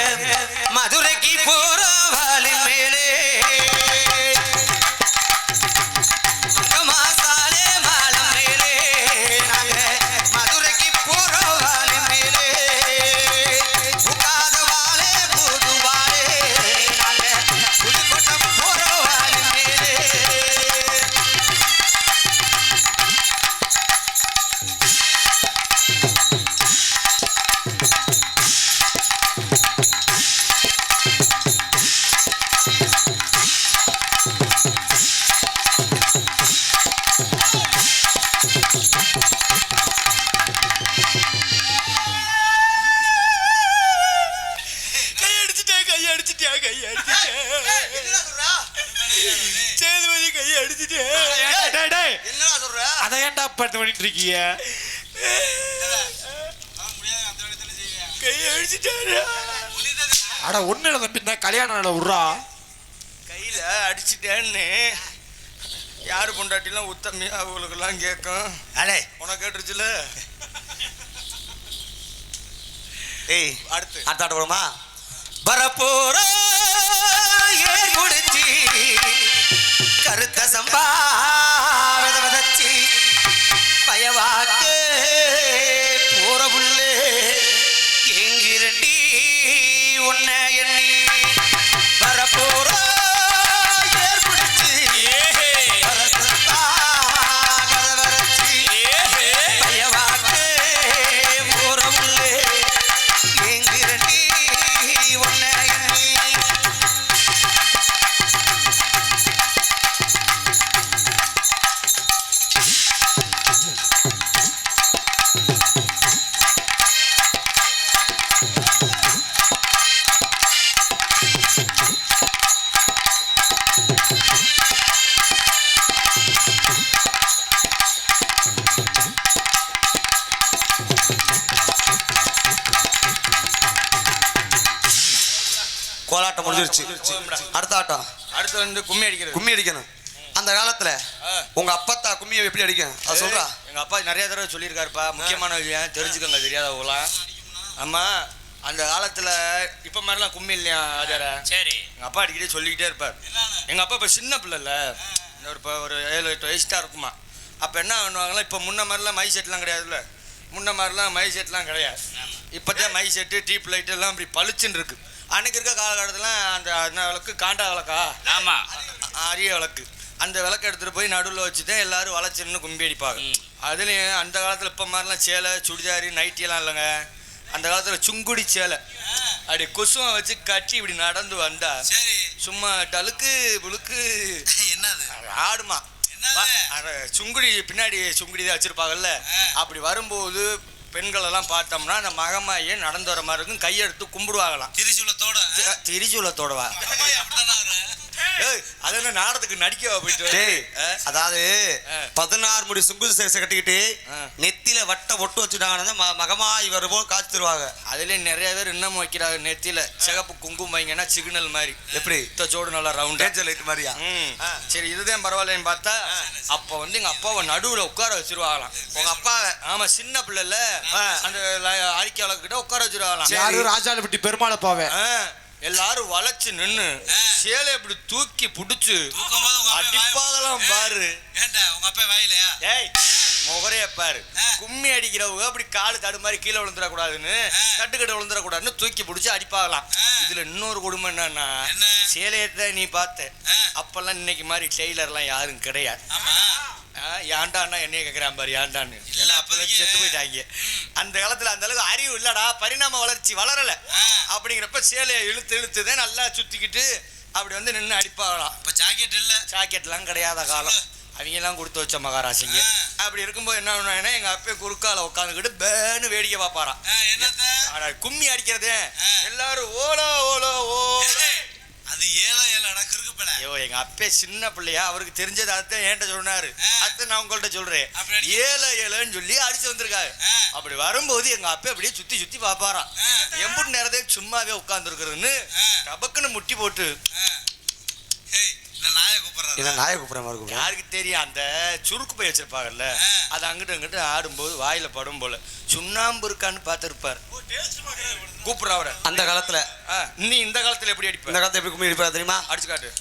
Speaker 2: மதுரைக்கு போறோம் வாலின் மேலே. மங்கம்மா சாலே வாழம் மேலே நாங்க மதுரைக்கு போறோம் வாலின் மேலே. புகாத வாழே புது வாழே நாங்க புதுக்கோட்டை போறோம் வாலின் மேலே. என்னடா சொல்ற?
Speaker 5: அதை ஏன்டா பட்டு பண்ணிட்டு இருக்கீங்க? அட ஒண்ணு இல்லை தம்பி, நான் கல்யாணம் நாள விட்றா.
Speaker 4: கையில் அடிச்சிட்டேன்னு யார் பொண்டாட்டிலாம் உத்தமையா அவங்களுக்கெல்லாம் கேட்கும்.
Speaker 2: அடே
Speaker 4: உனக்கு கேட்டுருச்சுல.
Speaker 2: ஏய்
Speaker 4: அடுத்து
Speaker 2: அடுத்தாட்ட போடுமா? வரப்போற ஏர் குடிச்சி கருத்த சம்பா விதச்சி பயவாக்கு போற புள்ளே எங்கிரண்டி உன்ன எண்ணி. வரப்போற ஏர் குடிச்சி கருத்த சம்பா விதச்சி பயவாக்கு போற புள்ளே எங்கிரண்டி உன்ன எண்ணி. கோலாட்டம் முடிஞ்சிருச்சு. அடுத்த ஆட்டம்.
Speaker 4: அடுத்து வந்து கும்மி அடிக்கிறது.
Speaker 2: கும்மி அடிக்கணும். அந்த காலத்துல உங்க அப்பத்தா கும்மியை எப்படி அடிக்கும் அதை சொல்றா.
Speaker 4: எங்கள் அப்பா நிறைய தடவை சொல்லியிருக்காருப்பா. முக்கியமான விஷயம் தெரிஞ்சுக்கோங்க தெரியாதவங்களாம். ஆமாம் அந்த காலத்தில் இப்போ மாதிரிலாம் கும்மி இல்லையா ஆதார.
Speaker 1: சரி.
Speaker 4: எங்கள் அப்பா அடிக்கடி சொல்லிக்கிட்டே இருப்பார். எங்கள் அப்பா இப்போ சின்ன பிள்ளைல இப்போ ஒரு 7-8 வயசு தான் இருக்குமா. அப்போ என்ன பண்ணுவாங்களா, இப்போ முன்ன மாதிரிலாம் மை செட்லாம் கிடையாதுல்ல. முன்ன மாதிரிலாம் மை செட்லாம் கிடையாது. இப்போதான் மை செட்டு டீப் லைட் எல்லாம் இப்படி பளிச்சுன்னு இருக்குது. அன்னைக்கு இருக்க காலகட்டத்தில் அந்த விளக்கு காண்டா விளக்கா.
Speaker 1: ஆமாம்.
Speaker 4: அரிய விளக்கு. அந்த விளக்கு எடுத்துகிட்டு போய் நடுவில் வச்சு தான் எல்லோரும் வளைச்சின்னு கும்பி அடிப்பாங்க. அதுலேயும் அந்த காலத்தில் இப்போ மாதிரிலாம் சேலை சுடிதாரி நைட்டியெல்லாம் இல்லைங்க. அந்த காலத்தில் சுங்குடி சேலை அப்படி கொசுவை வச்சு கட்டி இப்படி நடந்து வந்தா சும்மா டலுக்கு புழுக்கு
Speaker 6: என்னது
Speaker 4: ஆடுமா. சுங்குடி பின்னாடி சுங்குடி தான் வச்சுருப்பாங்கல்ல. அப்படி வரும்போது பெண்களெல்லாம் பார்த்தோம்னா அந்த மகமாயே நடந்து வர மாதிரி இருக்கும். கையெடுத்து கும்பிடுவாங்களாம். திரிசூலத்தோடவா? அது என்ன நாடத்துக்கு நடிக்கவா போயிட்டு.
Speaker 2: அதாவது 16 முடி சுங்கு சேசை கட்டிக்கிட்டு நெத்தியில வட்ட ஒட்டு வச்சுட்டாங்கன்னா மகமாய் வரும்போது காய்ச்சி தருவாங்க.
Speaker 4: அதுலேயே நிறைய பேர் இன்னமும் வைக்கிறாங்க நெத்தியில சிகப்பு குங்குமம் வைங்கன்னா சிக்னல் மாதிரி.
Speaker 2: எப்படி
Speaker 4: சோடு நல்லா ரவுண்ட்
Speaker 2: லைட் மாதிரியா?
Speaker 4: சரி இதுதான் பரவாயில்லன்னு பார்த்தா அப்போ வந்து எங்கள் அப்பாவை நடுவில் உட்கார வச்சிருவாங்களாம்.
Speaker 2: உங்க அப்பாவை?
Speaker 4: ஆமாம் சின்ன பிள்ளைல அந்த அரிக்கை அளவுக்கிட்ட உட்கார வச்சிருவாங்களாம்.
Speaker 5: யாரும் ராஜாலப்பட்டி பெருமாளை பாவே
Speaker 4: எல்லாரும் வளைச்சு நின்று சேலை இப்படி தூக்கி பிடிச்சு அடிப்பாகலாம் பாரு.
Speaker 6: உங்க அப்பா வாயிலையா?
Speaker 4: ஏய் முகரைய பாரு. கும்மி அடிக்கிறவங்க அப்படி காலு தடு மாதிரி கீழே விழுந்துடக்கூடாதுன்னு கட்டுக்கட்டு விழுந்துடக்கூடாதுன்னு தூக்கி பிடிச்சி அடிப்பாகலாம். இதுல இன்னொரு குடும்பம் என்னன்னா சேலையத்தை நீ பார்த்த அப்பெல்லாம் இன்னைக்கு மாதிரி டெய்லர்லாம் யாரும் கிடையாது. ஏன்டான்னா என்னைய கேட்குறான் பாரு ஏன்டான்னு. ஏன்னா அப்போதான் செத்து போயிட்டாங்க. அந்த காலத்தில் அந்த அளவுக்கு அறிவு இல்லடா, பரிணாம வளர்ச்சி வளரலை. அப்படிங்கிறப்ப சேலையை இழுத்துதான் நல்லா சுற்றிக்கிட்டு அப்படி வந்து நின்று அடிப்பாகலாம்.
Speaker 6: இப்போ ஜாக்கெட் இல்லை,
Speaker 4: ஜாக்கெட்லாம் கிடையாத காலம். அவங்கெல்லாம் கொடுத்து வச்ச மகாராசிங்க. அப்படி இருக்கும்போது என்ன பண்ணுவாங்கன்னா எங்கள் அப்பே குறுக்கால உட்காந்துக்கிட்டு பேன்னு வேடிக்கை பார்ப்பாராம். கும்மி அடிக்கிறதே எல்லாரும் ஓலோ ஓலோ ஓ.
Speaker 6: அது ஏழை கிறுக்கு பேட.
Speaker 4: ஐயோ எங்க அப்பே சின்ன பிள்ளையா, அவருக்கு தெரிஞ்சது அதான் என்கிட்ட சொன்னாரு. அத்தை நான் உங்கள்கிட்ட சொல்றேன். ஏழைன்னு சொல்லி அடிச்சு வந்திருக்காரு. அப்படி வரும்போது எங்க அப்பே அப்படியே சுத்தி சுத்தி பாப்பாராம். எம்புட்டு நேரத்தையும் சும்மாவே உட்கார்ந்து இருக்கிறதுன்னு டபக்குன்னு முட்டி போட்டு
Speaker 6: நாயை
Speaker 2: என்ன நாயை கூப்பிட்ற மாதிரி கூப்பிட்றேன்.
Speaker 3: யாருக்கு தெரியும் அந்த சுருக்கு போய் வச்சிருப்பாங்கல்ல அது அங்கிட்டு அங்கிட்டு ஆடும்போது வாயில படும் போல சுண்ணாம்பு இருக்கான்னு பார்த்துருப்பார் கூப்பிடுற அவரை
Speaker 2: அந்த காலத்துல
Speaker 3: நீ இந்த காலத்துல எப்படி
Speaker 2: இந்த
Speaker 3: அடிப்ப
Speaker 2: காலத்துல எப்படி கும்மி அடிப்பா தெரியுமா?
Speaker 3: அடிச்சு காட்டு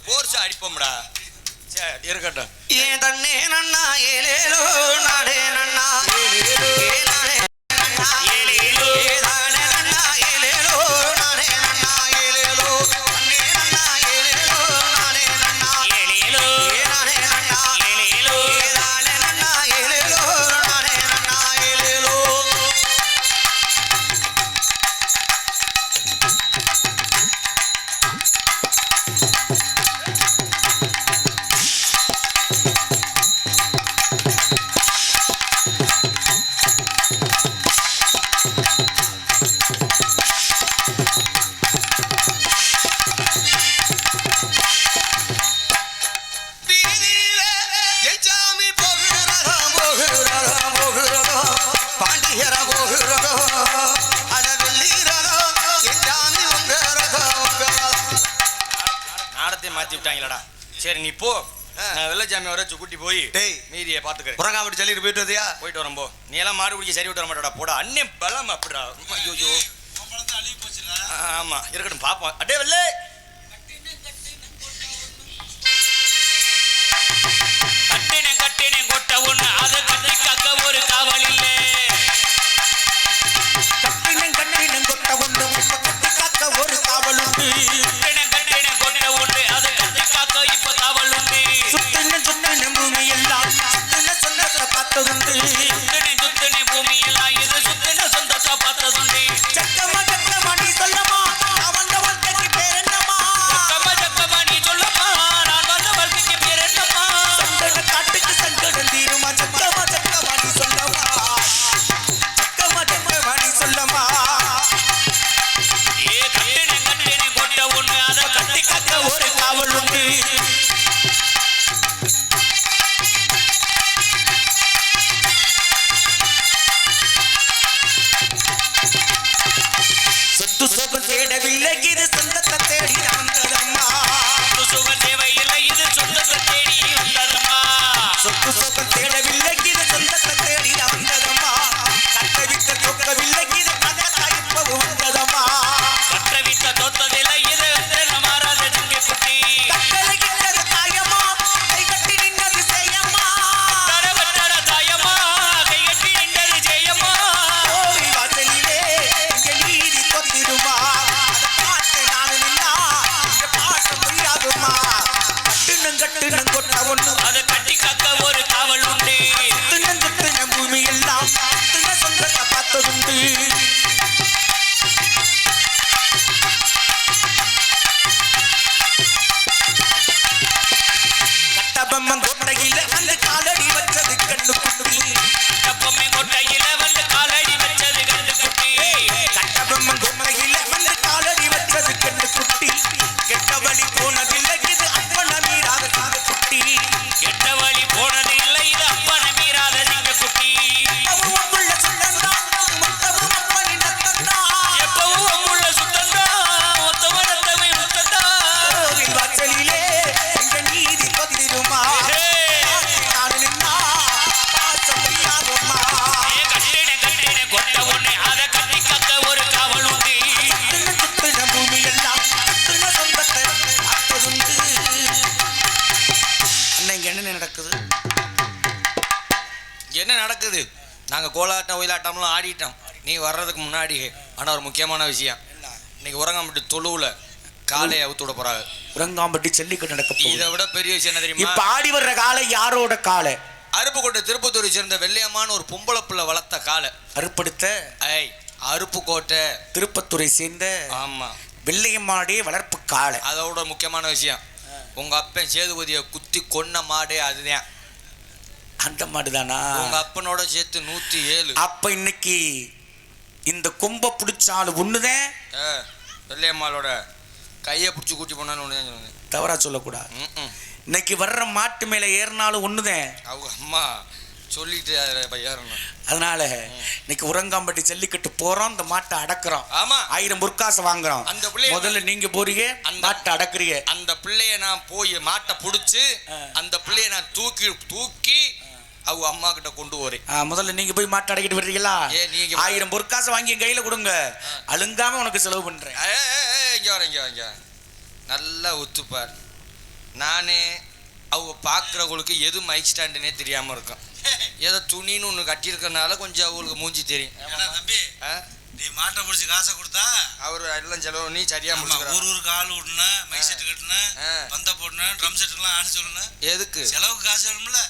Speaker 3: போர்ஸ் அடிப்போம்டா சரி இருக்கட்டும்
Speaker 2: ஏன் தன்னே நன்னா ஏலேலோ நாடே நன்னா ஏலேலோ நாடே நன்னா ஏலேலோ நாடே நன்னா ஏலேலோ நாடே நன்னா ஏலேலோ தன்னே நன்னா ஏலேலோ நாடே நன்னா ஏலேலோ நாடே நன்னா ஏலேலோ நாடே நன்னா ஏலேலோ நாடே நன்னா ஏலேலோ
Speaker 3: மாத்தி விட்டாங்களடா சரி நீ போ நான் வெள்ளச்சாமி வர கூட்டி போய்
Speaker 2: டேய்
Speaker 3: மீதியை பாத்துக்கிறேன்
Speaker 2: புறங்காமட்டு சொல்லிட்டு போயிட்டு வந்தியா?
Speaker 3: போயிட்டு வரேன் போ நீ எல்லாம் மாடு குடிக்க சரி விட்டு வர மாட்டடா போடா அண்ணன் பலம் அப்படிடா ஐயோ
Speaker 6: அழுகி போச்சுடா.
Speaker 3: ஆமா இருக்கட்டும் பாப்போம் அடே வெள்ளை
Speaker 1: கட்டினேன் கொட்ட ஒண்ணு அதை கட்டி காக்க ஒரு காவல் இல்லை.
Speaker 5: கட்டினம் கொட்ட ஒன்று கட்டி காக்க ஒரு காவல் உண்டு.
Speaker 1: கட்டினேன் கொட்ட ஒண்ணு அதை கட்டி காக்க இப்ப காவல் உண்டு.
Speaker 5: சுத்தின பூமி எல்லாம் சொன்னதை பார்த்ததுண்டு.
Speaker 1: சுத்தின பூமி எல்லாம் இது சுத்தின சொந்தத்தை பார்த்ததுண்டு.
Speaker 5: சக்கமா நீ சொல்லமா நான் வந்த வாழ்க்கைக்கு பேர் என்னமா?
Speaker 1: சக்கமா நீ சொல்லமா நான் வந்த வாழ்க்கைக்கு பேர் என்னமா?
Speaker 5: சங்கட காட்டுக்கு சங்கடம் தீருமா? சக்கமா நீ சொல்லமா? சக்கமா நீ சொல்லமா?
Speaker 1: ஏ கட்டினேன் கொட்ட ஒண்ணு அதை கட்டி காக்க ஒரு காவல் உண்டு.
Speaker 5: சொத்து சோகம் தேடவில்லை இது சொந்தத்தை தேடி வந்ததம்மா.
Speaker 1: சுகம் தேவையில்லை இது சொந்தத்தை தேடி வந்ததம்மா.
Speaker 5: சொத்து சோகம் தேடவில்லை இது சொந்தத்தை தேடி வந்ததம்மா. கட்டவித்த தூக்கவில்லை இது கதா இப்பவும் வந்ததம்மா.
Speaker 1: கற்றவித்த தோத்ததில்லை இது மாறாத ஜிங்கை குட்டி.
Speaker 5: கட்டளை கிட்டது தாயம்மா கை கட்டி நின்னது செய்யம்மா.
Speaker 1: தரவட்டட தாயம்மா கைகட்டி நின்றது ஜெயம்மா.
Speaker 5: கோவில் வாசலிலே இங்க நீதி கொத்திடுமா. அதை பார்த்து நானு நின்னா இங்க பாட்ட முடியாதுமா. கட்டுனம் கொட்ட ஒண்ணு
Speaker 1: அதை கட்டி காக்க ஒரு காவல் உண்டு.
Speaker 5: சுத்தின பூமி எல்லாம்
Speaker 4: என்ன நடக்குது? நாங்கள் கோலாட்டம் ஒயிலாட்டம்லாம் ஆடிட்டோம் நீ வர்றதுக்கு முன்னாடி. ஆனால் ஒரு முக்கியமான விஷயம், இன்னைக்கு உரங்காம்பட்டி தொழுவில் காலையை அவுத்து விட போறாங்க.
Speaker 5: உரங்காம்பட்டி ஜல்லிக்கட்டு நடக்க போகுது.
Speaker 4: இதை விட பெரிய விஷயம் என்ன தெரியுமா?
Speaker 5: இப்ப ஆடி வர்ற காலை யாரோட காலை?
Speaker 4: அருப்புக்கோட்டை திருப்பத்தூரை சேர்ந்த வெள்ளையம்மான ஒரு பொம்பளை பிள்ளை வளர்த்த காலை.
Speaker 5: அருப்படுத்த
Speaker 4: அருப்புக்கோட்டை
Speaker 5: திருப்பத்தூரை சேர்ந்த
Speaker 4: ஆமா
Speaker 5: வெள்ளையம்மாடே வளர்ப்பு காலை.
Speaker 4: அதோட முக்கியமான விஷயம், உங்க அப்பன் சேதுபதியை குத்தி கொன்ன மாடே அதுதான்.
Speaker 5: அந்த மாடுதானா?
Speaker 4: உங்க அப்பனோட சேர்த்து 107.
Speaker 5: அப்ப இன்னைக்கு இந்த கொம்ப பிடிச்சாலும் ஒண்ணுதான்.
Speaker 4: வெள்ளையம்மாளோட கையை பிடிச்சி கூட்டி போனான்னு ஒன்று தான் சொன்னேன்.
Speaker 5: தவறா சொல்லக்கூடாது. இன்னைக்கு வர்ற மாட்டு மேல ஏறினாலும் ஒண்ணுதான்.
Speaker 4: அவங்க அம்மா சொல்லிட்டு ஏறணும்.
Speaker 5: அதனால இன்னைக்கு உரங்காம்பட்டி ஜல்லிக்கட்டு போறோம், இந்த மாட்டை அடக்குறோம்.
Speaker 4: ஆமா,
Speaker 5: 1000 பொற்காசு வாங்குறோம்.
Speaker 4: அந்த பிள்ளைய
Speaker 5: முதல்ல நீங்க போறீங்க, மாட்டை அடக்குறீங்க.
Speaker 4: அந்த பிள்ளைய நான் போய் மாட்டை பிடிச்சி அந்த பிள்ளைய நான் தூக்கி அவங்க அம்மா கிட்ட கொண்டு போறேன்.
Speaker 5: முதல்ல நீங்க போய் மாட்டை அடக்கிட்டு வர்றீங்களா? 1000 பொற்காசு வாங்கி என் கையில கொடுங்க, அழுங்காம உனக்கு செலவு பண்றேன்.
Speaker 4: இங்க வரேன் நல்லா ஒத்துப்பார். நானே அவங்க பார்க்குறவங்களுக்கு எது மைக் ஸ்டாண்டுன்னே தெரியாமல் இருக்கும். ஏதோ துணின்னு ஒன்று கட்டியிருக்கனால கொஞ்சம் அவங்களுக்கு மூஞ்சி தெரியும்.
Speaker 6: தம்பி நீ மாட்டை பிடிச்சி காசை கொடுத்தா
Speaker 4: அவர் எல்லாம் செலவு நீ சரியா முடிச்சு
Speaker 6: ஊருக்கு ஆள் விடணும், மைக் செட்டு கட்டணும், பந்த போடணும், ட்ரம் செட்டுலாம் ஆட சொல்லணும்.
Speaker 4: எதுக்கு?
Speaker 6: செலவுக்கு காசு வேணும்ல.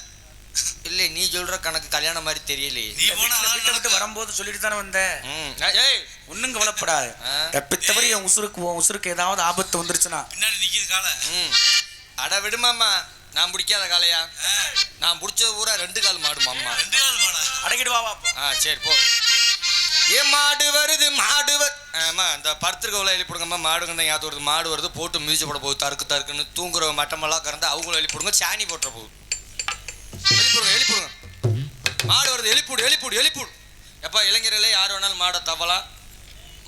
Speaker 4: இல்லை நீ சொல்ற கணக்கு கல்யாணம் மாதிரி தெரியலையே.
Speaker 6: நீ போனா
Speaker 5: வீட்டை விட்டு வரும்போது சொல்லிட்டு தானே வந்தேன். ஒன்னும் கவலைப்படாது. தப்பித்தவரை என் உசுருக்கு ஏதாவது ஆபத்து வந்துருச்சுன்னா
Speaker 6: பின்னாடி நிக்கிது காலை.
Speaker 4: அட விடுமாம்மா, நான் பிடிக்காத காலையா? நான் பிடிச்சது பூரா 2 கால் மாடு மாமா.
Speaker 6: 2 கால் மாடா?
Speaker 5: அடக்கிட்டு வா.
Speaker 4: சரி போ. மாடு வருது ஆமா இந்த படுத்துருக்கவளை எழுப்பிடுங்கம்மா. மாடுங்க தான் ஞாபகம் வருது. மாடு வருது போட்டு மிதிச்சு போட போகுது. தருக்குன்னு தூங்குற மட்டமெல்லாம் கறந்து அவங்களும் எழுப்பிடுங்க. சாணி போட்டுற போகுது. எழுப்பிடுங்க. மாடு வருது, எழுப்பிடு. எப்பா இளைஞர்களே யார் வேணாலும் மாடை தவலாம்,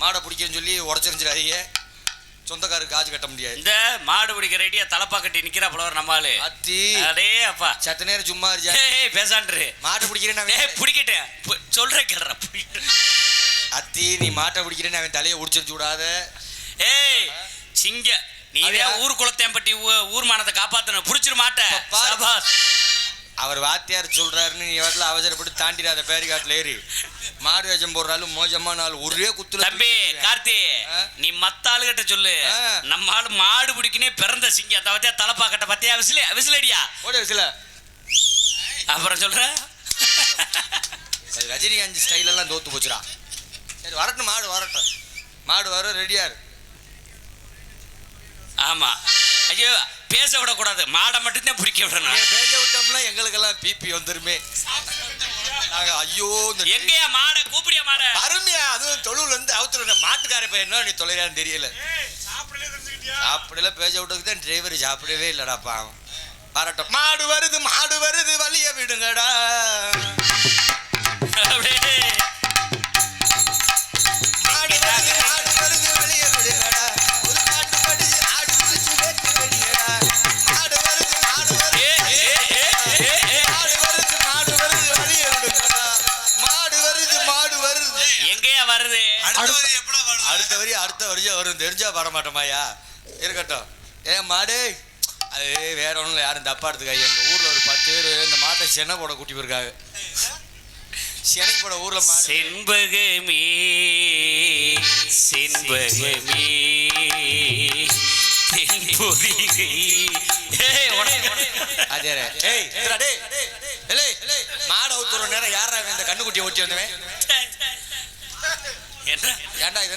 Speaker 4: மாடை பிடிக்கன்னு சொல்லி உடச்சிருந்துடாதீங்க. சொந்தக்காருக்கு காசு கட்ட முடியாது.
Speaker 1: இந்த மாடு பிடிக்க ரெடியா தலப்பா கட்டி நிக்கிறா புலவர் நம்மாலு
Speaker 4: அத்தி.
Speaker 1: அடே அப்பா
Speaker 4: சத்த நேரம் சும்மா இருச்சா
Speaker 1: பேசான்று
Speaker 4: மாட்டை பிடிக்கிறேன்
Speaker 1: பிடிக்கிட்டேன் சொல்றேன் கேள்ற.
Speaker 4: அத்தி நீ மாட்டை பிடிக்கிறேன்னு அவன் தலையை உடிச்சிருச்சு விடாத.
Speaker 1: ஏய் சிங்க நீவே ஊர் குளத்தேம்பட்டி ஊர் மானத்தை காப்பாத்தணும். புடிச்சிரு மாட்டேன்.
Speaker 4: அவர் வாத்தியார் சொல்றாருன்னு நீ வாட்டில் அவசரப்பட்டு தாண்டிடாத. பேரிகாட்டில் ஏறி மாடு வேஷம் போடுறாலும் மோசமான ஆள் ஒரே குத்துல.
Speaker 1: தம்பி கார்த்தி நீ மத்த ஆளுகிட்ட சொல்லு, நம்ம ஆளு மாடு பிடிக்கனே பிறந்த சிங்க. அந்த பத்தியா தலப்பா கட்ட பத்தியா விசிலடியா
Speaker 4: ஓட விசில.
Speaker 1: அப்புறம் சொல்ற
Speaker 4: ரஜினிகாந்த் ஸ்டைல் எல்லாம் தோத்து போச்சுடா. சரி வரட்டும், மாடு வர ரெடியா இரு.
Speaker 1: ஆமா ஐயோ பேச விடக்கூடாது, மாடை மட்டும்தான் பிடிக்க விடணும்.
Speaker 4: பேச விட்டோம்னா எங்களுக்கெல்லாம் பிபி வந்துருமே. நாங்க ஐயோ
Speaker 1: எங்கயா மாடை கூப்பிடியா மாடை
Speaker 4: அருமையா அதுவும் தொழுவுல இருந்து அவுத்துற மாட்டுக்கார பையன் என்ன நீ தொலைறான்னு தெரியல. அப்படிலாம் பேச விட்டதுக்கு தான் டிரைவர் சாப்பிடவே இல்லடாப்பா. வரட்டும். மாடு வருது வழிய விடுங்கடா. அடுத்த வருஷம் வரும். தெரிஞ்சா பாட மாட்டோமாயா? இருக்கட்டும். மாடு அது வேற ஒன்றும் யாரும் தப்பா எடுத்துக்காங்க. எங்கள் ஊரில் ஒரு 10 பேர் இந்த மாட்டை சென்னை போட கூட்டி போயிருக்காங்க. சென்னைக்கு போட ஊரில் மாடு
Speaker 1: செண்பகமே
Speaker 4: மாடை ஊத்துற நேரம் யாரா இந்த கண்ணுக்குட்டியை ஓட்டி வந்தவன்? ஏண்டா இது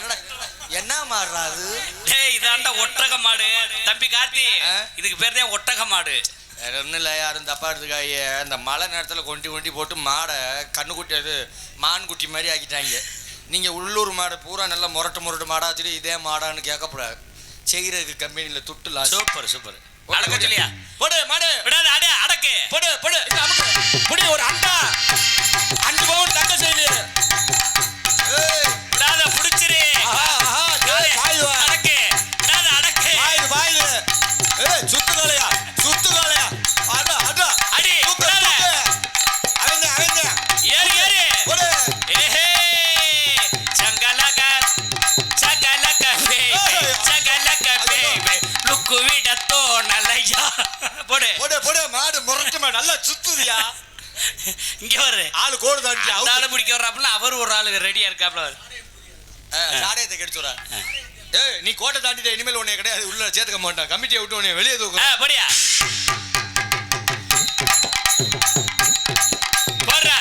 Speaker 4: என்ன மாடுறா அது?
Speaker 1: இதாண்டா ஒட்டக மாடு தம்பி கார்த்தி. இதுக்கு பேர் தான் ஒட்டக மாடு.
Speaker 4: வேற ஒன்றும் இல்லை, யாரும் தப்பா எடுத்துக்காங்க. இந்த மழை நேரத்தில் கொண்டி போட்டு மாடை கண்ணுக்குட்டி அது மான் குட்டி மாதிரி ஆக்கிட்டாங்க. நீங்கள் உள்ளூர் மாடு பூரா நல்லா முரட்டு மாடா வச்சுட்டு இதே மாடான்னு கேட்கக்கூடாது. செய்கிறதுக்கு கம்பெனியில் துட்டுலா.
Speaker 1: சூப்பர் அடக்க சொல்லியா?
Speaker 4: போடு மாடு
Speaker 1: விடாது அடக்கு
Speaker 4: போடு ஒரு அண்டா 5 பவுன் தங்க செய்து
Speaker 1: விடாத புடிச்சிரு.
Speaker 4: சுத்து காலையா
Speaker 1: அடி ஏறு சகலக பேபி லுக்கு விட தோணலையா. போடு
Speaker 4: மாடு முரட்டு மாடு நல்லா சுத்துதியா.
Speaker 1: இங்க வர்ற
Speaker 3: ஆளு கோடு தாண்டி
Speaker 1: அந்த ஆளு பிடிக்க வர்றாப்புல அவர் ஒரு ஆளு ரெடியா இருக்காப்புல
Speaker 3: சாடையத்தை கெடுச்சுடா. ஏய் நீ கோட்டை தாண்டிட்ட, இனிமேல் உன்னை கிடையாது உள்ள சேர்த்துக்க மாட்டான். கமிட்டியை விட்டு உன்னை வெளியே தூக்கு.
Speaker 1: படியா போடுற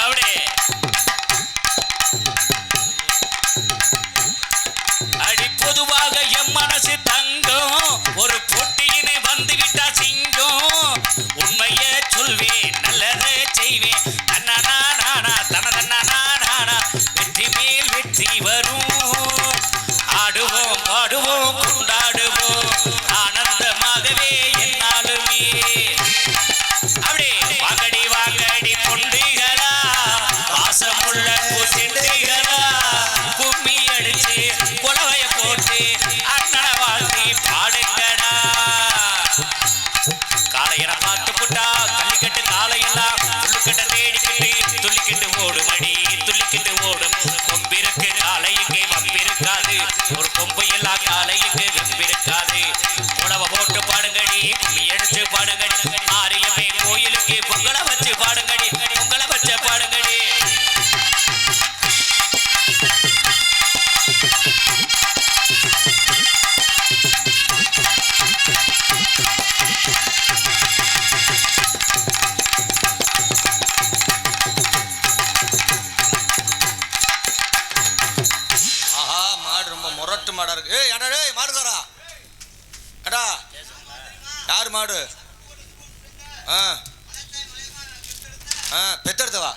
Speaker 1: அப்படி அடி பொதுவாக என் மனசு தங்கம் ஒரு போட்டியினை வந்துவிட்டா சிங்கம் உண்மையே சொல்வேன் நல்லதே செய்வேன் தன்னனா நானா தனதன்னா வெற்றி மேல் வெற்றி வரும் ஆடுவோம் பாடுவோம் கொண்டாடுவோம் ஆனந்தமாகவே என்னாலுமே அப்படி வாங்கடி வாங்கடி பொண்டுகளா வாசமுள்ள பூசெண்டுகளா கும்மி அடிச்சு குலவைய போட்டு அண்ணனை வாழ்த்தி பாடுங்கடா காலையில பார்த்து புட்டா கள்ளிக்கட்டு காலையெல்லாம் துள்ளிக்கட்ட தேடிக்கிட்டு துள்ளிக்கிட்டு ஓடுமடி துள்ளிக்கிட்டு ஓடும் கொம்பிருக்கு காலை இங்கே வம்பிருக்காது ஒரு கொம்பு எல்லா காலை இங்கு வெம்பிருக்காது உழவை போட்டு பாடுங்கடி கும்மி அடிச்சு பாடுங்கடி மாரியம்மே கோயிலுக்கு பொங்கலை வச்சு பாடுங்கடி பொங்கலை வச்ச பாடுங்கடி
Speaker 3: ஆஹா மாடு ரொம்ப முரட்டு மாடா இருக்கு. ஏய் அடா டேய் மாடுகாரா அடா யார் மாடு? பெத்தெடுத்தவா?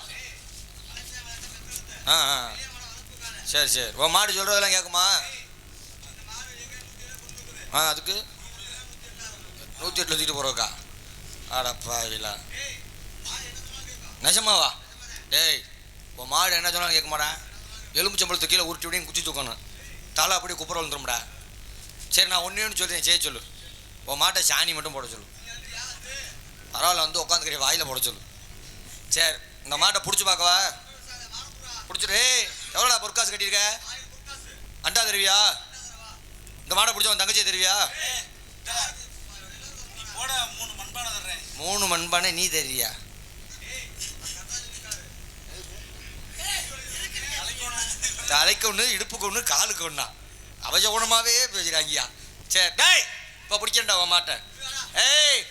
Speaker 3: சரி சரி. உன் மாடு சொல்றதெல்லாம் கேட்குமா? அதுக்கு 108 தூக்கிட்டு போறோக்கா? அடப்பா இல்ல நிஜமாவா? டேய் உன் மாடு என்ன சொன்னாலும் கேட்க மாட்டேன். எலும்புச்சம்பளத்து கீழே உருட்டி விடையும் குச்சி தூக்கணும். தலை அப்படியே குப்புற வந்துடும்டா. சரி நான் ஒன்று சொல்கிறேன் செய்ய சொல்லு. உன் மாட்டை சாணி மட்டும் போட சொல்லு. பரவாயில்ல வந்து உட்காந்துக்கிற வாயில் போட சொல்லு. சரி இந்த மாட்டை பிடிச்சி பார்க்கவா? பிடிச்சிரு. எவ்வளோடா பொற்காசு கட்டியிருக்க? அண்டா தருவியா? இந்த மாடை பிடிச்சவன் தங்கச்சியை தருவியா? 3 மண்பானை நீ தருவியா? தலைக்கு ஒன்று இடுப்புக்கு ஒன்று காலுக்கு ஒன்றா அவசகுணமாகவே பேசுகிறாங்கய்யா. சரி டேய் இப்போ பிடிக்கண்டா உன் மாட்டேன். ஏய்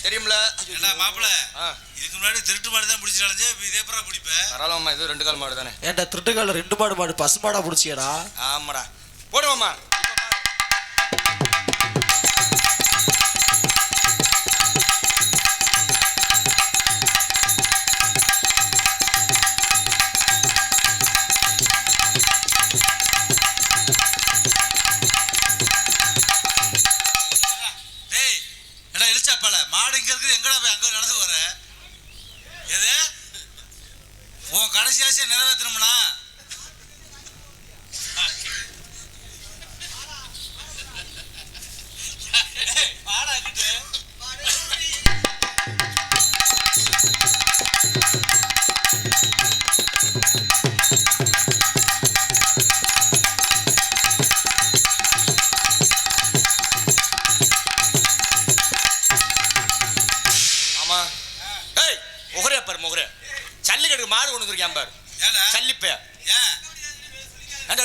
Speaker 3: தெரியும்ல
Speaker 6: மாப்பிள்ள இதுக்கு முன்னாடி திருட்டு மாடு தான் பிடிச்சாலே இதே பரா பிடிப்பேன்.
Speaker 3: பரவாயில்லம்மா இது 2 கால் மாடு தானே.
Speaker 7: ஏன்டா திருட்டுக்கால 2 மாடு பசு மாடா பிடிச்சியடா?
Speaker 3: ஆமாடா போடுவோம்மா.
Speaker 6: மாடு இங்க இருக்குது எங்கடா போய் அங்க நடந்து வர எது உன் கடைசி ஆசையை நிறைவேற்றணும்னா
Speaker 3: ஜல்லிக்கட்டுக்கு மாடு கொண்டு வந்திருக்கேன் பாரு. சல்லிப்ப ஏன்டா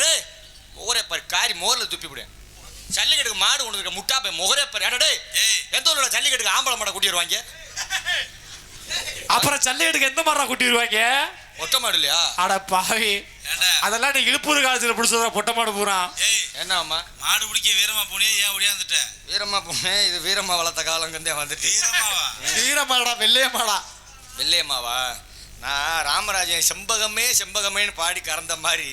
Speaker 3: முகரே பாரு காரி மோரில் துப்பி விடு. ஜல்லிக்கட்டுக்கு மாடு கொண்டு வந்திருக்க முட்டா போய் முகரே பாரு. ஏன்டா எந்த ஊரோட ஜல்லிக்கட்டுக்கு ஆம்பளை மாடை கூட்டி வருவாங்க?
Speaker 7: அப்புறம் ஜல்லிக்கட்டுக்கு எந்த மாடா கூட்டி வருவாங்க?
Speaker 3: ஒட்ட மாடு இல்லையா?
Speaker 7: அட பாவி அதெல்லாம் நீ இழுப்பூர் காலத்துல பிடிச்சதா பொட்டை மாடு பூரா.
Speaker 3: என்ன அம்மா
Speaker 6: மாடு பிடிக்க வீரமா போனே ஏன் ஒடியாந்துட்ட?
Speaker 3: வீரமா போனேன். இது வீரமா வளர்த்த காலங்கந்தே வந்துட்டு.
Speaker 7: வீரமாடா வெள்ளைய மாடா?
Speaker 3: வெள்ளையம்மாவா? நான் ராமராஜன் செம்பகமே செம்பகமேன்னு பாடி கறந்த மாதிரி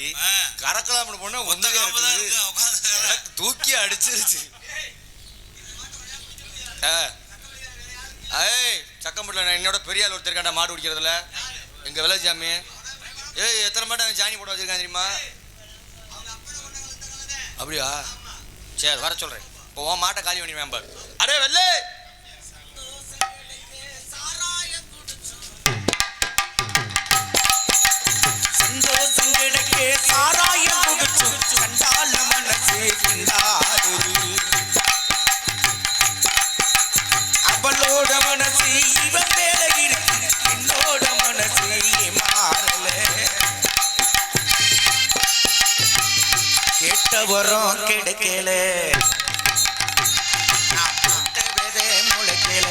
Speaker 3: கறக்கலாம்னு போனா ஒன்றுமே எனக்கு தூக்கி அடிச்சிருச்சு. ஏய் சக்கம்பட்டில் நான் என்னோட பெரிய ஆள் ஒருத்தர் இருக்காண்டா மாடு பிடிக்கிறதுல எங்கள் விலை சாமி. ஏய் எத்தனை மாட்டை சாணி போட வச்சிருக்கான் தெரியுமா? அப்படியா? சரி வர சொல்கிறேன். இப்போ உன் மாட்டை காலி பண்ணி மேம்பார். அடே வெள்ளை
Speaker 5: சந்தோஷம் கிடைக்க சாராயம் குடிச்சு கண்டா வரம் கிடைக்கல நான் போட்ட விதை முளைக்கல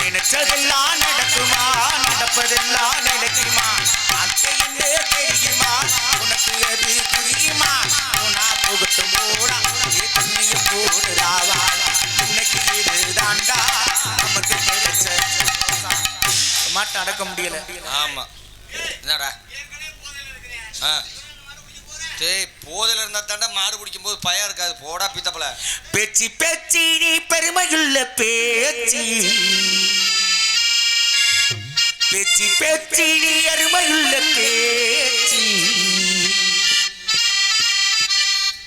Speaker 5: நினைச்சதெல்லாம் நடக்குமா நடப்பதெல்லாம் நடக்குமா அத்தை என்ன தெரியுமா உனக்கு அது புரியுமா உனா புகட்டும் போடா கண்ணிய போடுறாவா இன்னைக்கு இதுதான்டா நமக்கு கிடைச்ச மாட்ட அடக்க முடியல.
Speaker 3: ஆமா என்னடா டேய் போதையில இருந்தா தாண்டா மாடு குடிக்கும் போது பயம் இருக்காது போடா பித்தப்பல.
Speaker 5: பேச்சு பேச்சு நீ பெருமையுள்ள பேச்சு பேச்சு பேச்சு நீ அருமையுள்ள பேச்சு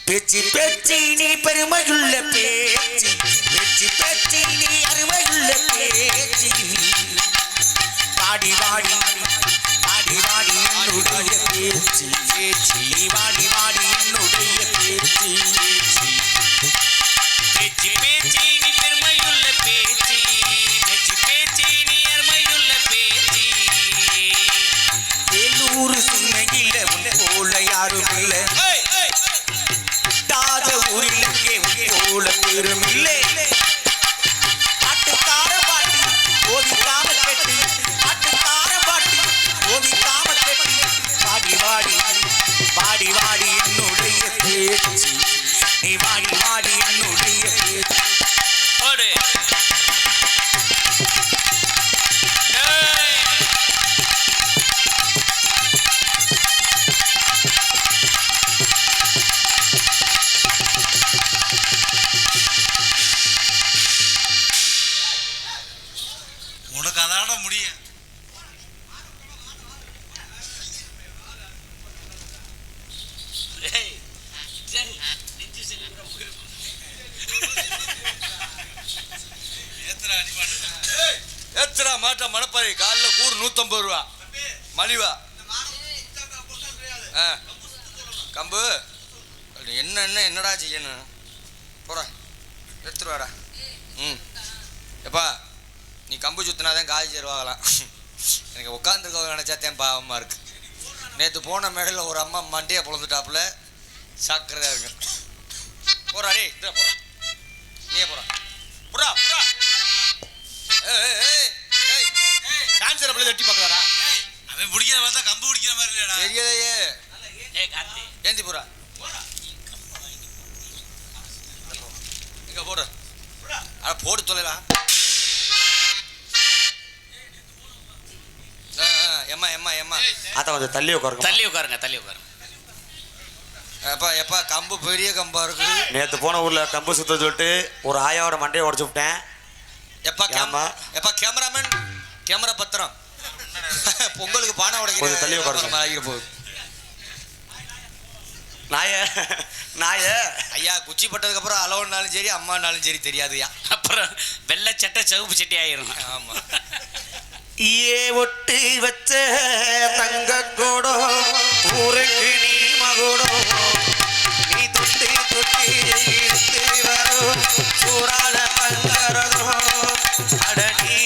Speaker 5: பேச்சு பேச்சு நீ பெருமையுள்ள பேச்சு பேச்சு பேச்சு நீ அருமையுள்ள பேச்சு வாடி வாடி வாடி வாடி என்னுடைய பேச்சு பேச்சு வாடி வாடி என்னுடைய பேச்சு
Speaker 1: பேச்சு பேச்சு நீ பெருமையுள்ள பேச்சு பேச்சு பேச்சு நீ அருமையுள்ள பேச்சு
Speaker 5: வேலூர் சின்னையில உன் போல யாரும் இல்லை தாத ஊரில் உன் போல பெரும் இல்லை பாட்டுக்கார பாட்டு ஓதிக்காம கேட்டு பாட்டுக்கார பாட்டு ஓதிக்காம கேட்டு வாடி வாடி வாடி வாடி என்னுடைய பேச்சு நீ வாடி வாடி என்னுடைய பேச்சு
Speaker 1: ஓடு
Speaker 6: உனக்கு அதான முடியும்.
Speaker 3: ஏத்துடா மாட்டா மணப்பாறை காலைல கூறு 150 ரூபா மலிவா. கம்பு என்னடா செய்யணும் போற எடுத்துருவாடா. எப்பா நீ கம்பு சுத்தினாதான் காய் சேருவாகலாம். எனக்கு உட்காந்துருக்க நினைச்சாத்தேன் பாவமாக இருக்கு. நேற்று போன மேடையில் ஒரு அம்மா மண்டையை பொழந்துட்டாப்புல சாக்கிறதா இருக்கு. போறா டே போறா நீயே போறா புறா புறா டான்ஸரை பிள்ளை தட்டி பார்க்கலாடா.
Speaker 6: அவன் பிடிக்கிற பார்த்தா கம்பு பிடிக்கிற மாதிரி இல்லையாடா
Speaker 3: தெரியலையே. ஏந்தி போறா எங்க போடுற அட போடு தொலைலாம். எம்மா எம்மா எம்மா
Speaker 2: அதான் கொஞ்சம் தள்ளி உட்காருங்க.
Speaker 1: தள்ளி உட்காருங்க தள்ளி உட்காருங்க.
Speaker 3: எப்பா எப்பா கம்பு பெரிய கம்பா இருக்கு.
Speaker 2: நேற்று போன ஊர்ல கம்பு சுத்த சொல்லிட்டு ஒரு ஆயாவோட மண்டையை உடச்சு விட்டேன்.
Speaker 3: எப்பா எப்பா கேமராமேன் கேமரா பத்திரம் பொங்கலுக்கு பானை
Speaker 2: கொஞ்சம் தள்ளி உட்காருங்க.
Speaker 3: ஆகிற போகுது.
Speaker 2: நாய
Speaker 3: ஐயா குச்சி பட்டதுக்கு அப்புறம் அளவுனாலும் சரி அம்மானாலும் சரி தெரியாதுயா.
Speaker 1: அப்புறம் வெள்ளை சட்டை சிவப்பு சட்டை ஆயிரும்.
Speaker 3: ஆமா
Speaker 5: ஏ ஒட்டு வச்ச தங்க கூடோ ஊருக்கு நீ மகுடோ நீ தொட்டு தொட்டு இழுத்து வரும் சூறான தங்கரதோ அட நீ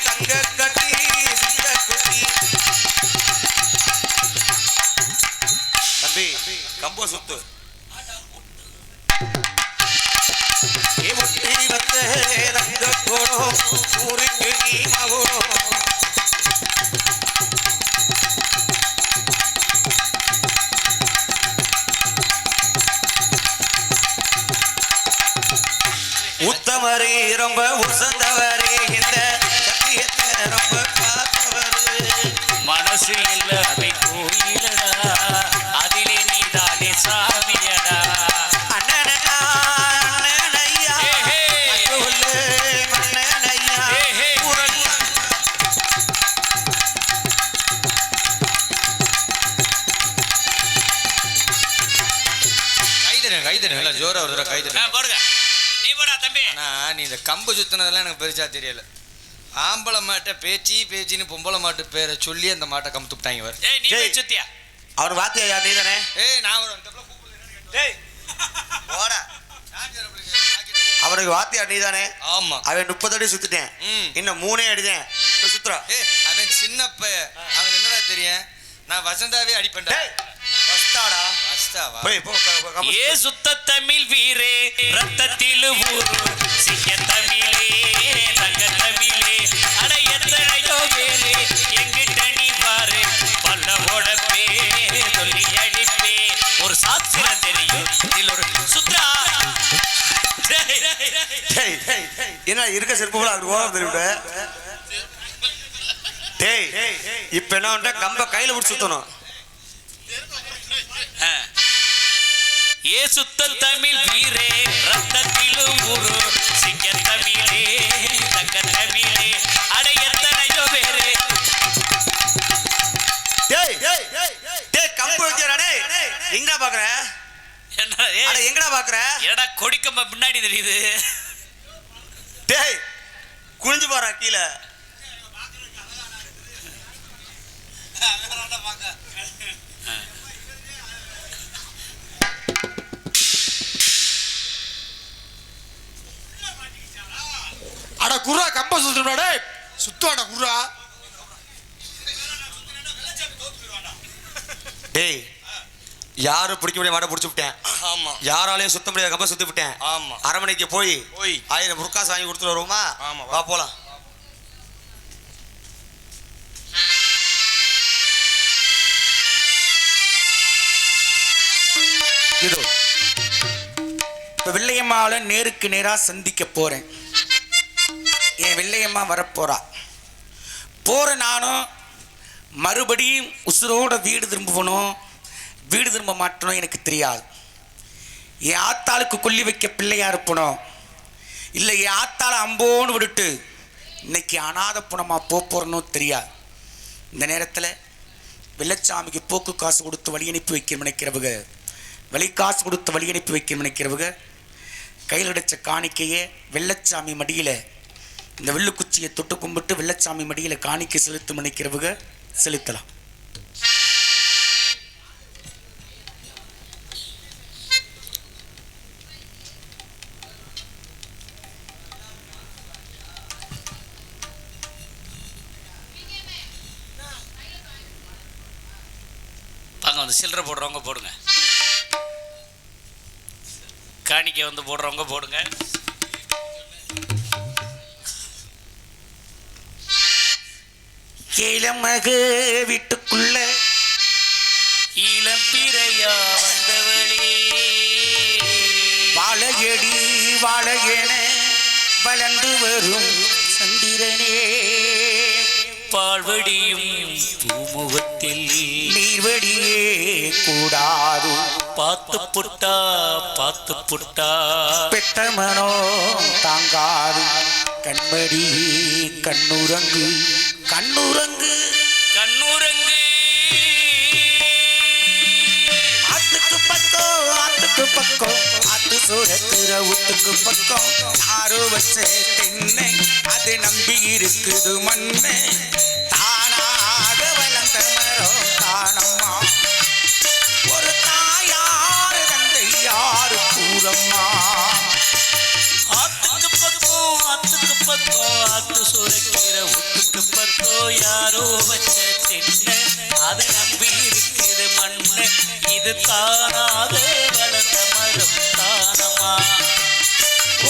Speaker 5: தங்க கட்டி சிங்க குட்டி.
Speaker 2: தம்பி கம்போ சுத்து.
Speaker 5: ஏ ஒட்டு வச்ச தங்க கூடோ ஊருக்கு நீ மகுடோ உத்தமரே ரொம்ப உசந்தவரே இந்த சத்தியத்தை ரொம்ப காத்தவரே
Speaker 1: மனசு எல்லாமே கோயிலடா அதிலே நீதானே சாமியடா.
Speaker 5: அண்ணனையா அண்ணனையா அயோலே மண்ணனையா குரல்
Speaker 3: கைதனு இல்லை ஜோரா ஒரு தடவை கைதனு
Speaker 1: போடுங்க நீ போடா தம்பி.
Speaker 3: ஆனா நீ இந்த கம்பு சுத்தினதெல்லாம் எனக்கு பெருசா தெரியல. ஆம்பளை மாட்டை பேச்சின்னு பொம்பளை மாட்டு பேரை சொல்லி அந்த மாட்டை கம்பு துப்பிட்டாங்க. வர
Speaker 1: ஏய் நீ போய் சுத்தியா
Speaker 2: அவன் வாத்தியா நீ தானே?
Speaker 3: நான் ஒரு
Speaker 2: அவனுக்கு வாத்தியா நீ தானே?
Speaker 3: ஆமா
Speaker 2: அவன் 30 அடி சுத்திட்டேன். இன்னும் 3 அடிதான் சுத்துறான்.
Speaker 3: அவன் சின்ன பையன். அவனுக்கு என்னடா தெரியும் நான் வசந்தாவே அடிப்பேன்டா.
Speaker 2: வஸ்தாடா
Speaker 3: எக்ஸ்ட்ராவா?
Speaker 2: போய் போ
Speaker 1: ஏ சுத்த தமிழ் வீரே ரத்தத்தில் ஊரு சிங்க தமிழே தங்க தமிழே அட எத்தனையோ பேரு எங்கிட்ட நீ பாரு பல்ல உடப்பே சொல்லி அடிப்பே ஒரு சாஸ்திரம் தெரியும் இதில் ஒரு சுத்ரா
Speaker 2: என்ன இருக்க செருப்புல அவருக்கு ஓரம் தெரிவிட்ட. டேய் இப்ப என்ன பண்ற, கம்ப கையில பிடிச்சி சுத்தணும்.
Speaker 1: ஏ சுத்த தமிழ் வீரே ரத்தத்திலும் ஊரு சிங்க தமிழே தங்க தமிழே அட எத்தனையோ பேரு.
Speaker 2: டேய் டேய் கம்பு வைக்கிறா. டேய் எங்கடா பாக்குற? அட எங்கடா பாக்குற?
Speaker 1: என்னடா கொடிக்கம்ப பின்னாடி தெரியுது.
Speaker 2: டேய் குனிஞ்சு பாறா கீழே.
Speaker 7: அட குர்ரா கம்ப சுத்துறா. டேய் சுத்துவாடா குர்ரா.
Speaker 2: டேய் யாரும் பிடிக்க முடியாத மாட்டை பிடிச்சி விட்டேன்.
Speaker 3: ஆமா
Speaker 2: யாராலையும் சுத்த முடியாத கம்ப சுத்தி விட்டேன்.
Speaker 3: ஆமா.
Speaker 2: அரமனைக்கு போய்
Speaker 3: போய்
Speaker 2: 1000 முருக்காசு வாங்கி கொடுத்துட்டு வருவோமா?
Speaker 3: ஆமா,
Speaker 2: வா போலாம்.
Speaker 5: இதோ இப்போ வெள்ளையம்மாவை நேருக்கு நேராக சந்திக்க போகிறேன். என் வெள்ளையம்மா வரப்போகிறா. போகிற நானும் மறுபடியும் உசுரோட வீடு திரும்பணும், வீடு திரும்ப மாட்டணும் எனக்கு தெரியாது. என் ஆத்தாளுக்கு கொல்லி வைக்க பிள்ளையா இருப்பணும், இல்லை என் ஆத்தாளை அம்போன்னு விட்டுட்டு இன்னைக்கு அநாத புணமாக போகிறனோ தெரியாது. இந்த நேரத்தில் வெள்ளச்சாமிக்கு போக்கு காசு கொடுத்து வழி அனுப்பி வைக்க நினைக்கிறவங்க, வழிகாசு கொடுத்து வழி அனுப்பி வைக்க நினைக்கிறவங்க கையில் அடித்த காணிக்கையை வெள்ளச்சாமி மடியில் இந்த வெள்ளுக்குச்சியை தொட்டு கும்பிட்டு வெள்ளச்சாமி மடியில் காணிக்கை செலுத்தும் நினைக்கிறவங்க செலுத்தலாம்.
Speaker 1: வாங்க வந்து சில்லறை போடுறவங்க போடுங்க, காணிக்கை வந்து போடுறவங்க போடுங்க.
Speaker 5: இளமகு வீட்டுக்குள்ள
Speaker 1: இளம் பிறையா வந்தவளே
Speaker 5: வாழையடி வாழையென வளர்ந்து வரும் சந்திரனே,
Speaker 1: பால்வடியும் பூமுகத்தில்
Speaker 5: நீர்வடியே கூடாது
Speaker 1: பார்த்து புட்டா பார்த்து புட்டா
Speaker 5: பெத்த மனோ தாங்காது கண்மடி கண்ணுரங்கு கண்ணுரங்கு
Speaker 1: கண்ணுரங்கு
Speaker 5: ஆத்துக்கு பக்கம் ஆத்து சூரத்துற வீட்டுக்கு பக்கம் யாரோ வச்ச தென்னை அது நம்பி இருக்குது மண்ணு தானாக வளர்ந்த மரம் தானம்மா ஒரு தாயார் தந்தை யாரு கூறம்மா
Speaker 1: ஆத்துக்கு பக்கம் ஆத்து சுரக்கிற வீட்டுக்கு பக்கம் யாரோ வச்ச தென்னை அதை நம்பி இருக்குது மண்ணு இது தானாக வளர்ந்த மரம் தானம்மா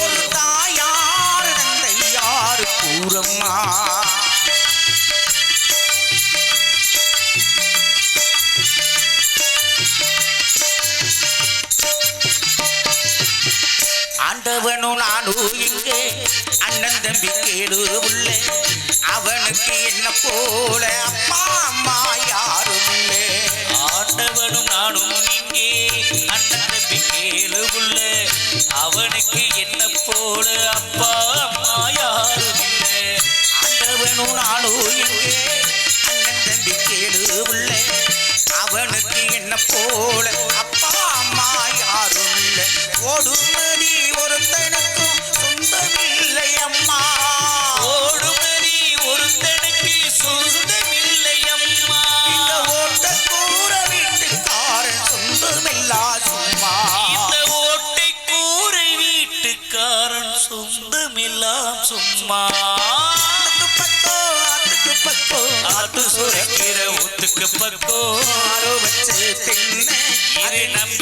Speaker 5: ஒரு தாயார் தந்தை யாரு கூறம்மா ஆண்டவனும் நானும் இங்கே அண்ணன் தம்பி கேடு உள்ள அவனுக்கு என்ன போல அப்பா அம்மா யாரும் இல்லை.
Speaker 1: ஆண்டவனும் நானும் இங்கே அண்ணன் தம்பி கேளு புள்ள அவனுக்கு என்ன போல அப்பா அம்மா யாரும் இல்லை.
Speaker 5: ஆண்டவனும் நானும் இங்கே அண்ணன் தம்பி கேடு உள்ள அவனுக்கு என்ன போல அப்பா அம்மா யாரும் இல்லை. ஓடுமதி ஒருத்தனுக்கும் சொந்தமில்லை அம்மா,
Speaker 1: ஓடுமதி ஒருத்தனுக்கு சொந்தமில்லை அம்மா,
Speaker 5: இந்த ஓட்ட கூற வீட்டுக்காரன் சொந்தமில்லா சும்மா,
Speaker 1: இந்த ஓட்டை கூரை வீட்டுக்காரன் சொந்தமில்லாம் சும்மா.
Speaker 5: ஆத்துக்கு பக்கம்
Speaker 1: ஆத்து சுரக்கிற ஊத்துக்கு பக்கம்
Speaker 5: ஆரோ வச்சு தென்னை
Speaker 1: இது நம்பி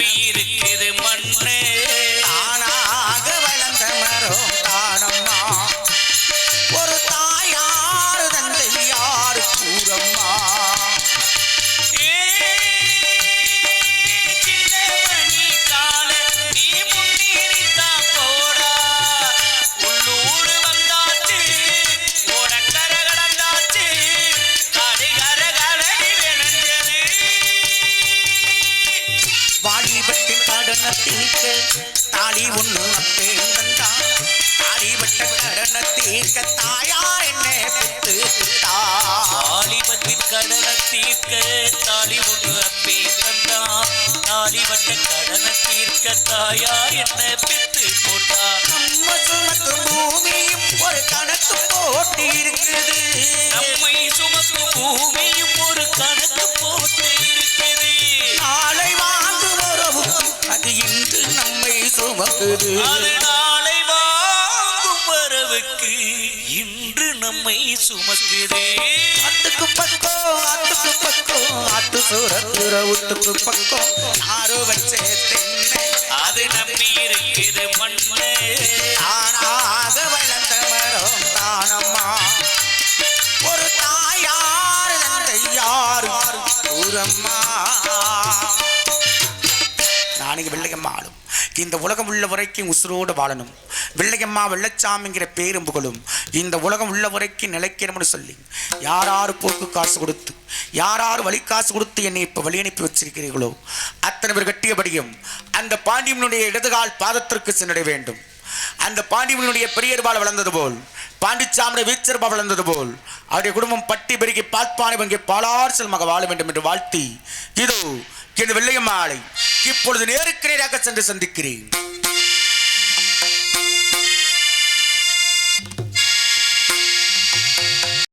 Speaker 5: கடனை தீர்க்க தாலி ஒண்ணு அப்பேன் தந்தா தாலி வட்ட கடனை தீர்க்க தாயார் என்ன பெத்து விட்டா
Speaker 1: தாலிபத்தின் கடனை தீர்க்க தாலி ஒன்று அப்பே தந்தா தாலிபட்ட கடனை தீர்க்க தாயார் என்ன பெத்து போட்டா
Speaker 5: நம்ம சுமக்கும் பூமியும் ஒரு கணக்கு போட்டு இருக்குது
Speaker 1: நம்மை சுமக்கும் பூமியும் ஒரு கணக்கு போட்டு இருக்குது
Speaker 5: நாளை வாங்கும் உறவு அது இன்று நம்மை சுமக்குது
Speaker 1: அது நாளை வாங்கும் வரவுக்கு இன்று நம்மை சுமக்குதே
Speaker 5: ஆட்டுக்கு பக்கம் ஆட்டு சூரத்துற வீட்டுக்கு பக்கம் ஆறு வச்சே தென்னை
Speaker 1: அது நம்பி இருக்குது மண்ணு
Speaker 5: தானாக வளர்ந்த மரம் தானம்மா ஒரு தாயார் தந்தை யாரு ஊரம்மா நாளைக்கு வெள்ளையம்மா ஆளும் இந்த உலகம் உள்ள வரைக்கும் உசுரோடு வாழணும் வெள்ளையம்மா வெள்ளச்சாமிங்கிற பேரும் புகழும் இந்த உலகம் உள்ள வரைக்கும் நிலைக்கணும்னு சொல்லி யாராரு போக்கு காசு கொடுத்து யாராரு வழி காசு கொடுத்து என்னை இப்போ வழி அனுப்பி வச்சிருக்கிறீர்களோ அத்தனை பேர் கட்டியபடியும் அந்த பாண்டியனுடைய இடதுகால் பாதத்திற்கு சென்றடைய வேண்டும் அந்த பாண்டியனுடைய பெரியர்பால் வளர்ந்தது போல் பாண்டிச்சாமிய வீச்சர்பா வளர்ந்தது போல் அவருடைய குடும்பம் பட்டி பெருகி பால்பானை வங்கி பாலார் செல்மாக வாழ வேண்டும் என்று வாழ்த்தி இதோ இந்த வெள்ளையம்மாளை இப்பொழுது நேருக்கு நேராக சென்று சந்திக்கிறேன்.